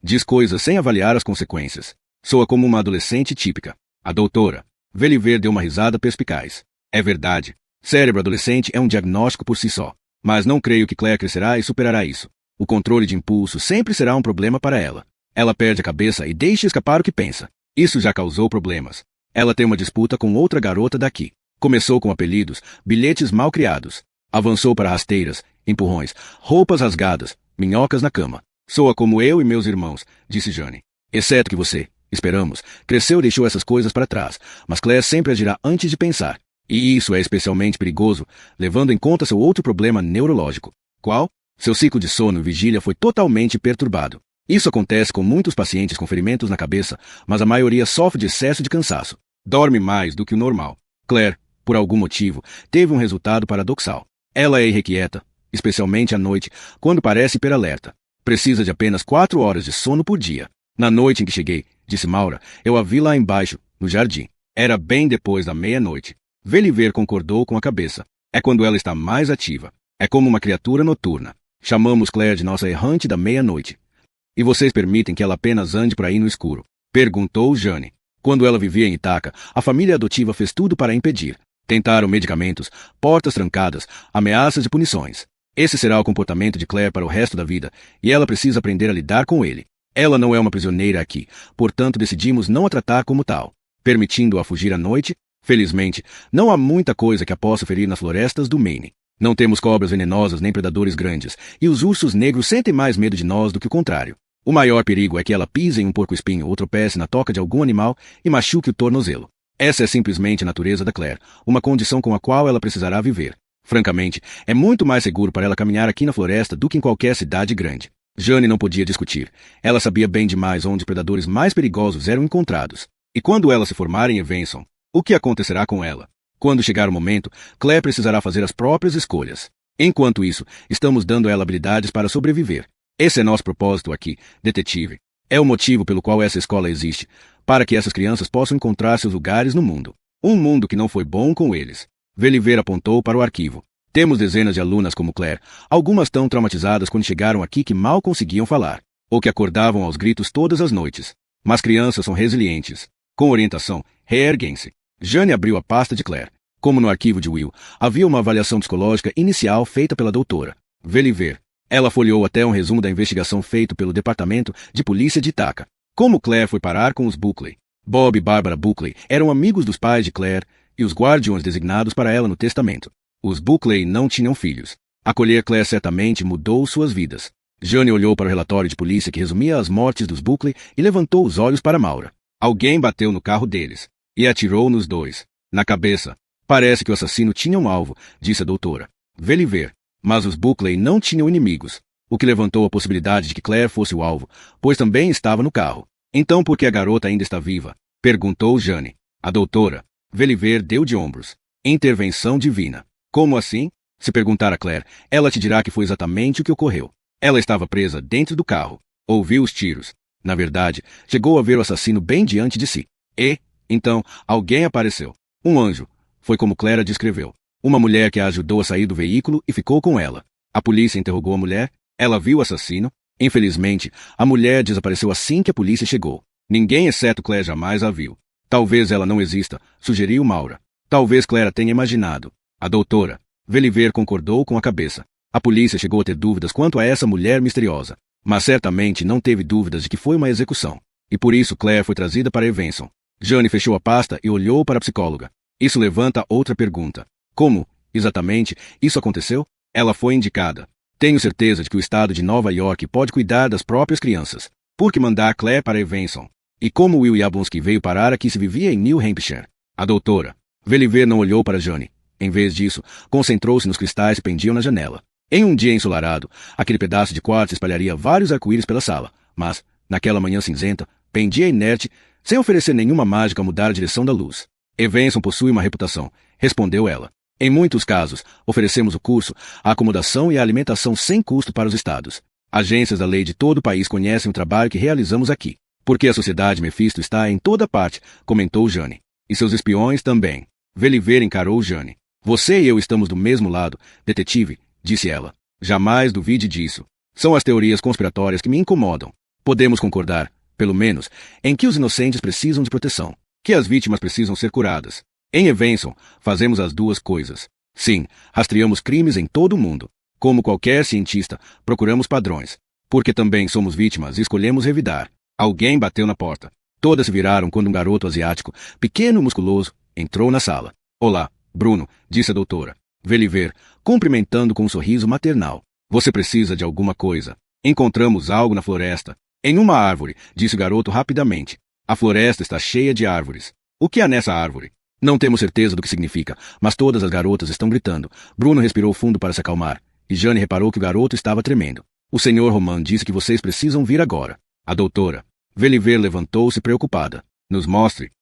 Diz coisas sem avaliar as consequências. Soa como uma adolescente típica. A doutora. Veliver deu uma risada perspicaz. É verdade. Cérebro adolescente é um diagnóstico por si só. Mas não creio que Claire crescerá e superará isso. O controle de impulso sempre será um problema para ela. Ela perde a cabeça e deixa escapar o que pensa. Isso já causou problemas. Ela tem uma disputa com outra garota daqui. Começou com apelidos, bilhetes mal criados. Avançou para rasteiras, empurrões, roupas rasgadas, minhocas na cama. Soa como eu e meus irmãos, disse Jane. Exceto que você, esperamos, cresceu e deixou essas coisas para trás, mas Claire sempre agirá antes de pensar. E isso é especialmente perigoso, levando em conta seu outro problema neurológico. Qual? Seu ciclo de sono e vigília foi totalmente perturbado. Isso acontece com muitos pacientes com ferimentos na cabeça, mas a maioria sofre de excesso de cansaço. Dorme mais do que o normal. Claire, por algum motivo, teve um resultado paradoxal. Ela é irrequieta, especialmente à noite, quando parece hiperalerta. Precisa de apenas 4 horas de sono por dia. Na noite em que cheguei, disse Maura, eu a vi lá embaixo, no jardim. Era bem depois da meia-noite. Veliver concordou com a cabeça. É quando ela está mais ativa. É como uma criatura noturna. Chamamos Claire de nossa errante da meia-noite. E vocês permitem que ela apenas ande por aí no escuro? Perguntou Jane. Quando ela vivia em Itaca, a família adotiva fez tudo para impedir. Tentaram medicamentos, portas trancadas, ameaças de punições. Esse será o comportamento de Claire para o resto da vida, e ela precisa aprender a lidar com ele. Ela não é uma prisioneira aqui, portanto decidimos não a tratar como tal, permitindo-a fugir à noite. Felizmente, não há muita coisa que a possa ferir nas florestas do Maine. Não temos cobras venenosas nem predadores grandes, e os ursos negros sentem mais medo de nós do que o contrário. O maior perigo é que ela pise em um porco-espinho ou tropece na toca de algum animal e machuque o tornozelo. Essa é simplesmente a natureza da Claire, uma condição com a qual ela precisará viver. Francamente, é muito mais seguro para ela caminhar aqui na floresta do que em qualquer cidade grande. Jane não podia discutir. Ela sabia bem demais onde os predadores mais perigosos eram encontrados. E quando ela se formar em Evanston, o que acontecerá com ela? Quando chegar o momento, Claire precisará fazer as próprias escolhas. Enquanto isso, estamos dando a ela habilidades para sobreviver. Esse é nosso propósito aqui, detetive. É o motivo pelo qual essa escola existe, para que essas crianças possam encontrar seus lugares no mundo. Um mundo que não foi bom com eles. Veliver apontou para o arquivo. Temos dezenas de alunas como Claire, algumas tão traumatizadas quando chegaram aqui que mal conseguiam falar, ou que acordavam aos gritos todas as noites. Mas crianças são resilientes. Com orientação, reerguem-se. Jane abriu a pasta de Claire. Como no arquivo de Will, havia uma avaliação psicológica inicial feita pela doutora Veliver. Ela folheou até um resumo da investigação feito pelo Departamento de Polícia de Itaca. Como Claire foi parar com os Buckley. Bob e Barbara Buckley eram amigos dos pais de Claire e os guardiões designados para ela no testamento. Os Buckley não tinham filhos. Acolher Claire certamente mudou suas vidas. Jane olhou para o relatório de polícia que resumia as mortes dos Buckley e levantou os olhos para Maura. Alguém bateu no carro deles. e atirou nos dois. Na cabeça. Parece que o assassino tinha um alvo, disse a doutora Veliver. Mas os Buckley não tinham inimigos, o que levantou a possibilidade de que Claire fosse o alvo, pois também estava no carro. Então por que a garota ainda está viva? Perguntou Jane. A doutora Veliver deu de ombros. Intervenção divina. Como assim? Se perguntar a Claire, ela te dirá que foi exatamente o que ocorreu. Ela estava presa dentro do carro. Ouviu os tiros. Na verdade, chegou a ver o assassino bem diante de si. E, então, alguém apareceu. Um anjo. Foi como Claire descreveu. Uma mulher que a ajudou a sair do veículo e ficou com ela. A polícia interrogou a mulher. Ela viu o assassino. Infelizmente, a mulher desapareceu assim que a polícia chegou. Ninguém exceto Claire jamais a viu. Talvez ela não exista, sugeriu Maura. Talvez Claire tenha imaginado. A doutora Veliver concordou com a cabeça. A polícia chegou a ter dúvidas quanto a essa mulher misteriosa, mas certamente não teve dúvidas de que foi uma execução. E por isso Claire foi trazida para Evenson. Jane fechou a pasta e olhou para a psicóloga. Isso levanta outra pergunta. Como, exatamente, isso aconteceu? Ela foi indicada. Tenho certeza de que o estado de Nova York pode cuidar das próprias crianças. Por que mandar Claire para Evenson? E como Will Yablonsky veio parar aqui se vivia em New Hampshire? A doutora Veliver não olhou para Jane. Em vez disso, concentrou-se nos cristais que pendiam na janela. Em um dia ensolarado, aquele pedaço de quartzo espalharia vários arco-íris pela sala, mas, naquela manhã cinzenta, pendia inerte, sem oferecer nenhuma mágica a mudar a direção da luz. Evenson possui uma reputação, respondeu ela. Em muitos casos, oferecemos o curso, a acomodação e a alimentação sem custo para os estados. Agências da lei de todo o país conhecem o trabalho que realizamos aqui. Porque a sociedade Mephisto está em toda parte, comentou Jane. E seus espiões também. Veliver encarou Jane. Você e eu estamos do mesmo lado, detetive, disse ela. Jamais duvide disso. São as teorias conspiratórias que me incomodam. Podemos concordar, pelo menos, em que os inocentes precisam de proteção, que as vítimas precisam ser curadas. Em Evenson, fazemos as duas coisas. Sim, rastreamos crimes em todo o mundo. Como qualquer cientista, procuramos padrões. Porque também somos vítimas e escolhemos revidar. Alguém bateu na porta. Todas se viraram quando um garoto asiático, pequeno e musculoso, entrou na sala. Olá, Bruno, disse a doutora Veliver, cumprimentando com um sorriso maternal. Você precisa de alguma coisa. Encontramos algo na floresta. Em uma árvore, disse o garoto rapidamente. A floresta está cheia de árvores. O que há nessa árvore? Não temos certeza do que significa, mas todas as garotas estão gritando. Bruno respirou fundo para se acalmar, e Jane reparou que o garoto estava tremendo. O senhor Roman disse que vocês precisam vir agora. A doutora Veliver levantou-se preocupada. Nos mostre.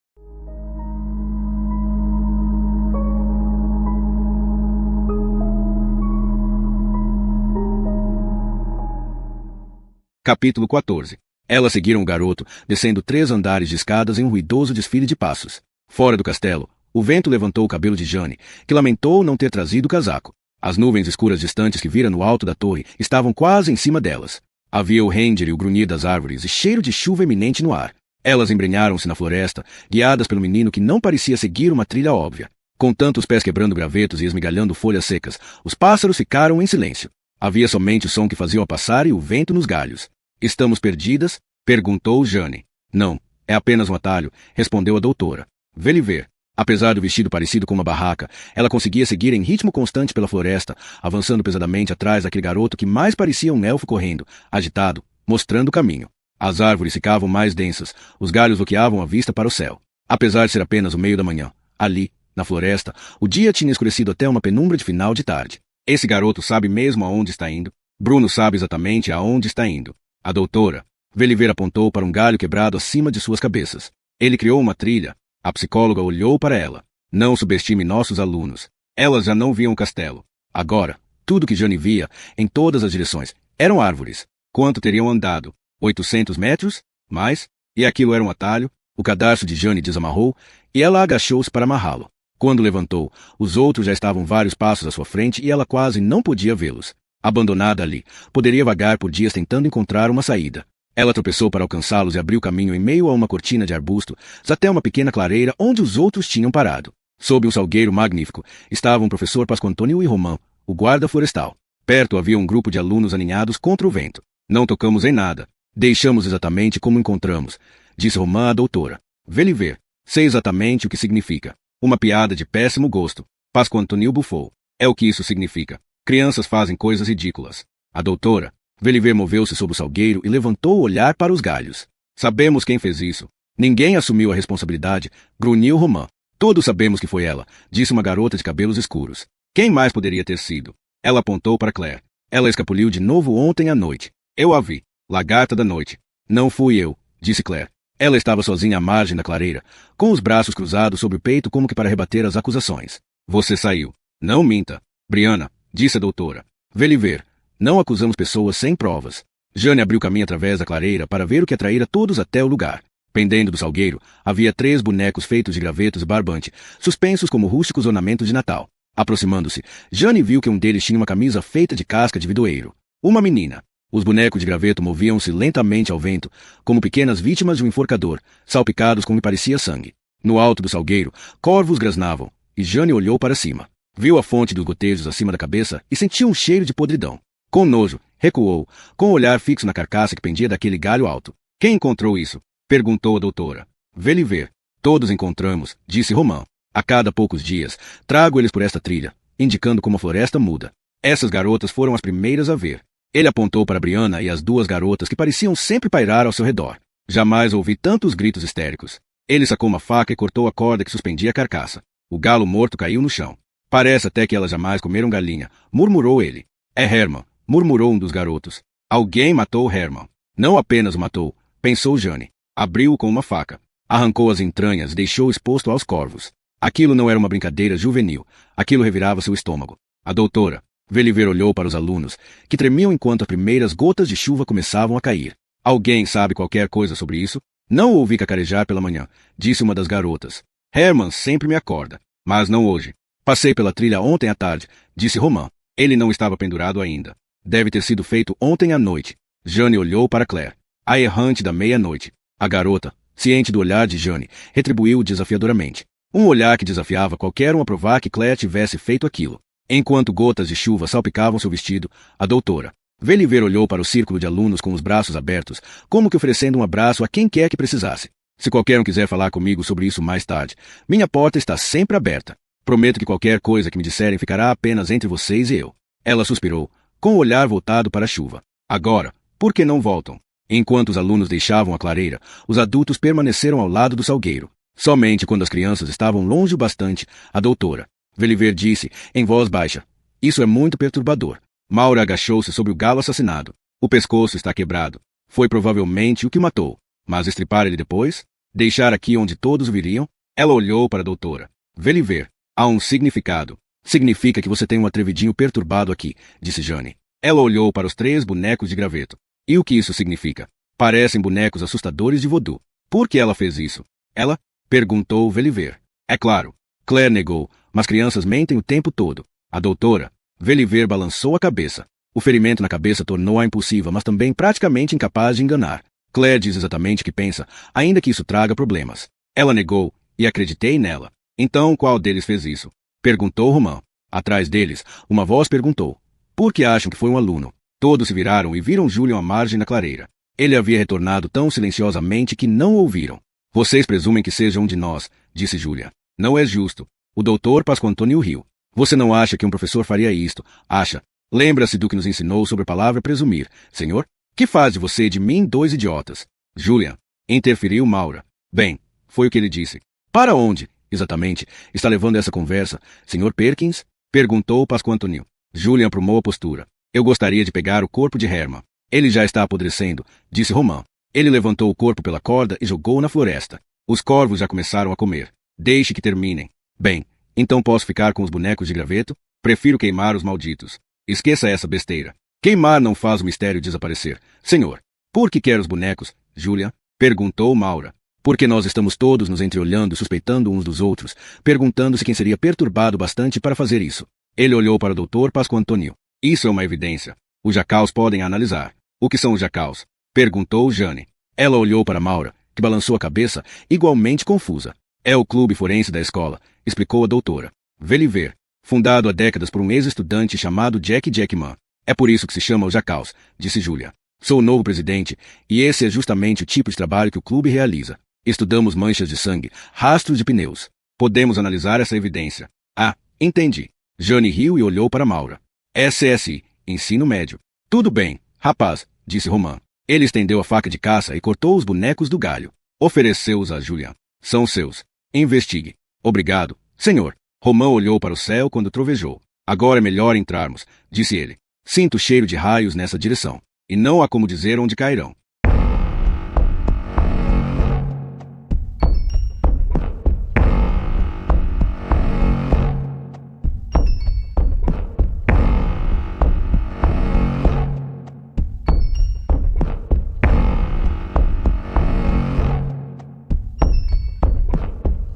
Capítulo 14. Elas seguiram o garoto, descendo 3 andares de escadas em um ruidoso desfile de passos. Fora do castelo, o vento levantou o cabelo de Jane, que lamentou não ter trazido o casaco. As nuvens escuras distantes que vira no alto da torre estavam quase em cima delas. Havia o render e o grunhir das árvores e cheiro de chuva eminente no ar. Elas embrenharam-se na floresta, guiadas pelo menino que não parecia seguir uma trilha óbvia. Com tantos pés quebrando gravetos e esmigalhando folhas secas, os pássaros ficaram em silêncio. Havia somente o som que faziam a passar e o vento nos galhos. Estamos perdidas? Perguntou Jane. Não, é apenas um atalho, respondeu a doutora Veliver. Apesar do vestido parecido com uma barraca, ela conseguia seguir em ritmo constante pela floresta, avançando pesadamente atrás daquele garoto que mais parecia um elfo correndo, agitado, mostrando o caminho. As árvores ficavam mais densas, os galhos bloqueavam a vista para o céu. Apesar de ser apenas o meio da manhã, ali, na floresta, o dia tinha escurecido até uma penumbra de final de tarde. Esse garoto sabe mesmo aonde está indo? Bruno sabe exatamente aonde está indo. A doutora Veliver apontou para um galho quebrado acima de suas cabeças. Ele criou uma trilha. A psicóloga olhou para ela. Não subestime nossos alunos. Elas já não viam o castelo. Agora, tudo que Jane via, em todas as direções, eram árvores. Quanto teriam andado? 800 metros? Mais? E aquilo era um atalho? O cadarço de Jane desamarrou, e ela agachou-se para amarrá-lo. Quando levantou, os outros já estavam vários passos à sua frente e ela quase não podia vê-los. Abandonada ali, poderia vagar por dias tentando encontrar uma saída. Ela tropeçou para alcançá-los e abriu caminho em meio a uma cortina de arbustos, até uma pequena clareira onde os outros tinham parado. Sob um salgueiro magnífico, estavam o professor Pasco Antônio e Roman, o guarda florestal. Perto havia um grupo de alunos aninhados contra o vento. Não tocamos em nada. Deixamos exatamente como encontramos, disse Roman à doutora Veliver. Sei exatamente o que significa. Uma piada de péssimo gosto. Pasco Antônio bufou. É o que isso significa. Crianças fazem coisas ridículas. A doutora Veliver moveu-se sobre o salgueiro e levantou o olhar para os galhos. Sabemos quem fez isso. Ninguém assumiu a responsabilidade, grunhiu Romã. Todos sabemos que foi ela, disse uma garota de cabelos escuros. Quem mais poderia ter sido? Ela apontou para Claire. Ela escapuliu de novo ontem à noite. Eu a vi. Lagarta da noite. Não fui eu, disse Claire. Ela estava sozinha à margem da clareira, com os braços cruzados sobre o peito como que para rebater as acusações. Você saiu. Não minta. Brianna, disse a doutora. Veliver, não acusamos pessoas sem provas. Jane abriu caminho através da clareira para ver o que atraíra todos até o lugar. Pendendo do salgueiro, havia 3 bonecos feitos de gravetos e barbante, suspensos como rústicos ornamentos de Natal. Aproximando-se, Jane viu que um deles tinha uma camisa feita de casca de vidoeiro. Uma menina. Os bonecos de graveto moviam-se lentamente ao vento, como pequenas vítimas de um enforcador, salpicados com o que parecia sangue. No alto do salgueiro, corvos grasnavam, e Jane olhou para cima. Viu a fonte dos gotejos acima da cabeça e sentiu um cheiro de podridão. Com nojo, recuou, com o olhar fixo na carcaça que pendia daquele galho alto. Quem encontrou isso? Perguntou a doutora. Veliver. Todos encontramos, disse Romã. A cada poucos dias, trago eles por esta trilha, indicando como a floresta muda. Essas garotas foram as primeiras a ver. Ele apontou para Brianna e as 2 garotas que pareciam sempre pairar ao seu redor. Jamais ouvi tantos gritos histéricos. Ele sacou uma faca e cortou a corda que suspendia a carcaça. O galo morto caiu no chão. Parece até que elas jamais comeram galinha, murmurou ele. É Herman, murmurou um dos garotos. Alguém matou Herman. Não apenas o matou, pensou Jane. Abriu-o com uma faca. Arrancou as entranhas e deixou-o exposto aos corvos. Aquilo não era uma brincadeira juvenil. Aquilo revirava seu estômago. A doutora, Veliver, olhou para os alunos, que tremiam enquanto as primeiras gotas de chuva começavam a cair. Alguém sabe qualquer coisa sobre isso? Não o ouvi cacarejar pela manhã, disse uma das garotas. Herman sempre me acorda, mas não hoje. Passei pela trilha ontem à tarde, disse Romã. Ele não estava pendurado ainda. Deve ter sido feito ontem à noite. Jane olhou para Claire, a errante da meia-noite. A garota, ciente do olhar de Jane, retribuiu desafiadoramente. Um olhar que desafiava qualquer um a provar que Claire tivesse feito aquilo. Enquanto gotas de chuva salpicavam seu vestido, a doutora Veliver olhou para o círculo de alunos com os braços abertos, como que oferecendo um abraço a quem quer que precisasse. Se qualquer um quiser falar comigo sobre isso mais tarde, minha porta está sempre aberta. Prometo que qualquer coisa que me disserem ficará apenas entre vocês e eu. Ela suspirou, com o olhar voltado para a chuva. Agora, por que não voltam? Enquanto os alunos deixavam a clareira, os adultos permaneceram ao lado do salgueiro. Somente quando as crianças estavam longe o bastante, a doutora Veliver disse, em voz baixa. Isso é muito perturbador. Maura agachou-se sobre o galo assassinado. O pescoço está quebrado. Foi provavelmente o que o matou. Mas estripar ele depois? Deixar aqui onde todos o viriam? Ela olhou para a doutora Veliver. Há um significado. Significa que você tem um atrevidinho perturbado aqui, disse Jane. Ela olhou para os 3 bonecos de graveto. E o que isso significa? Parecem bonecos assustadores de voodoo. Por que ela fez isso? Ela? Perguntou Veliver. É claro. Claire negou, mas crianças mentem o tempo todo. A doutora Veliver balançou a cabeça. O ferimento na cabeça tornou-a impulsiva, mas também praticamente incapaz de enganar. Claire diz exatamente o que pensa, ainda que isso traga problemas. Ela negou, e acreditei nela. Então, qual deles fez isso? Perguntou Romã. Atrás deles, uma voz perguntou. Por que acham que foi um aluno? Todos se viraram e viram Julian à margem da clareira. Ele havia retornado tão silenciosamente que não o ouviram. Vocês presumem que seja um de nós, disse Julian. Não é justo. O doutor Pascoantônio riu. Você não acha que um professor faria isto? Acha. Lembra-se do que nos ensinou sobre a palavra presumir, senhor? Que faz de você e de mim 2 idiotas? Julian. Interferiu Maura. Bem, foi o que ele disse. Para onde, exatamente, está levando essa conversa, Sr. Perkins? Perguntou Pascoantônio. Julian aprumou a postura. Eu gostaria de pegar o corpo de Herman. Ele já está apodrecendo, disse Romã. Ele levantou o corpo pela corda e jogou na floresta. Os corvos já começaram a comer. Deixe que terminem. Bem, então posso ficar com os bonecos de graveto? Prefiro queimar os malditos. Esqueça essa besteira. Queimar não faz o mistério desaparecer. Senhor, por que quer os bonecos, Julian? Perguntou Maura. Porque nós estamos todos nos entreolhando, suspeitando uns dos outros, perguntando-se quem seria perturbado bastante para fazer isso. Ele olhou para o doutor Pascoantônio. Isso é uma evidência. Os jacaus podem analisar. O que são os jacaus? Perguntou Jane. Ela olhou para Maura, que balançou a cabeça, igualmente confusa. É o clube forense da escola, explicou a doutora Veliver, fundado há décadas por um ex-estudante chamado Jack Jackman. É por isso que se chama os jacaus, disse Julia. Sou o novo presidente, e esse é justamente o tipo de trabalho que o clube realiza. Estudamos manchas de sangue, rastros de pneus. Podemos analisar essa evidência. Ah, entendi. Jane riu e olhou para Maura. SSI, ensino médio. Tudo bem, rapaz, disse Romã. Ele estendeu a faca de caça e cortou os bonecos do galho. Ofereceu-os a Julian. São seus. Investigue. Obrigado, senhor. Romão olhou para o céu quando trovejou. Agora é melhor entrarmos, disse ele. Sinto cheiro de raios nessa direção. E não há como dizer onde cairão.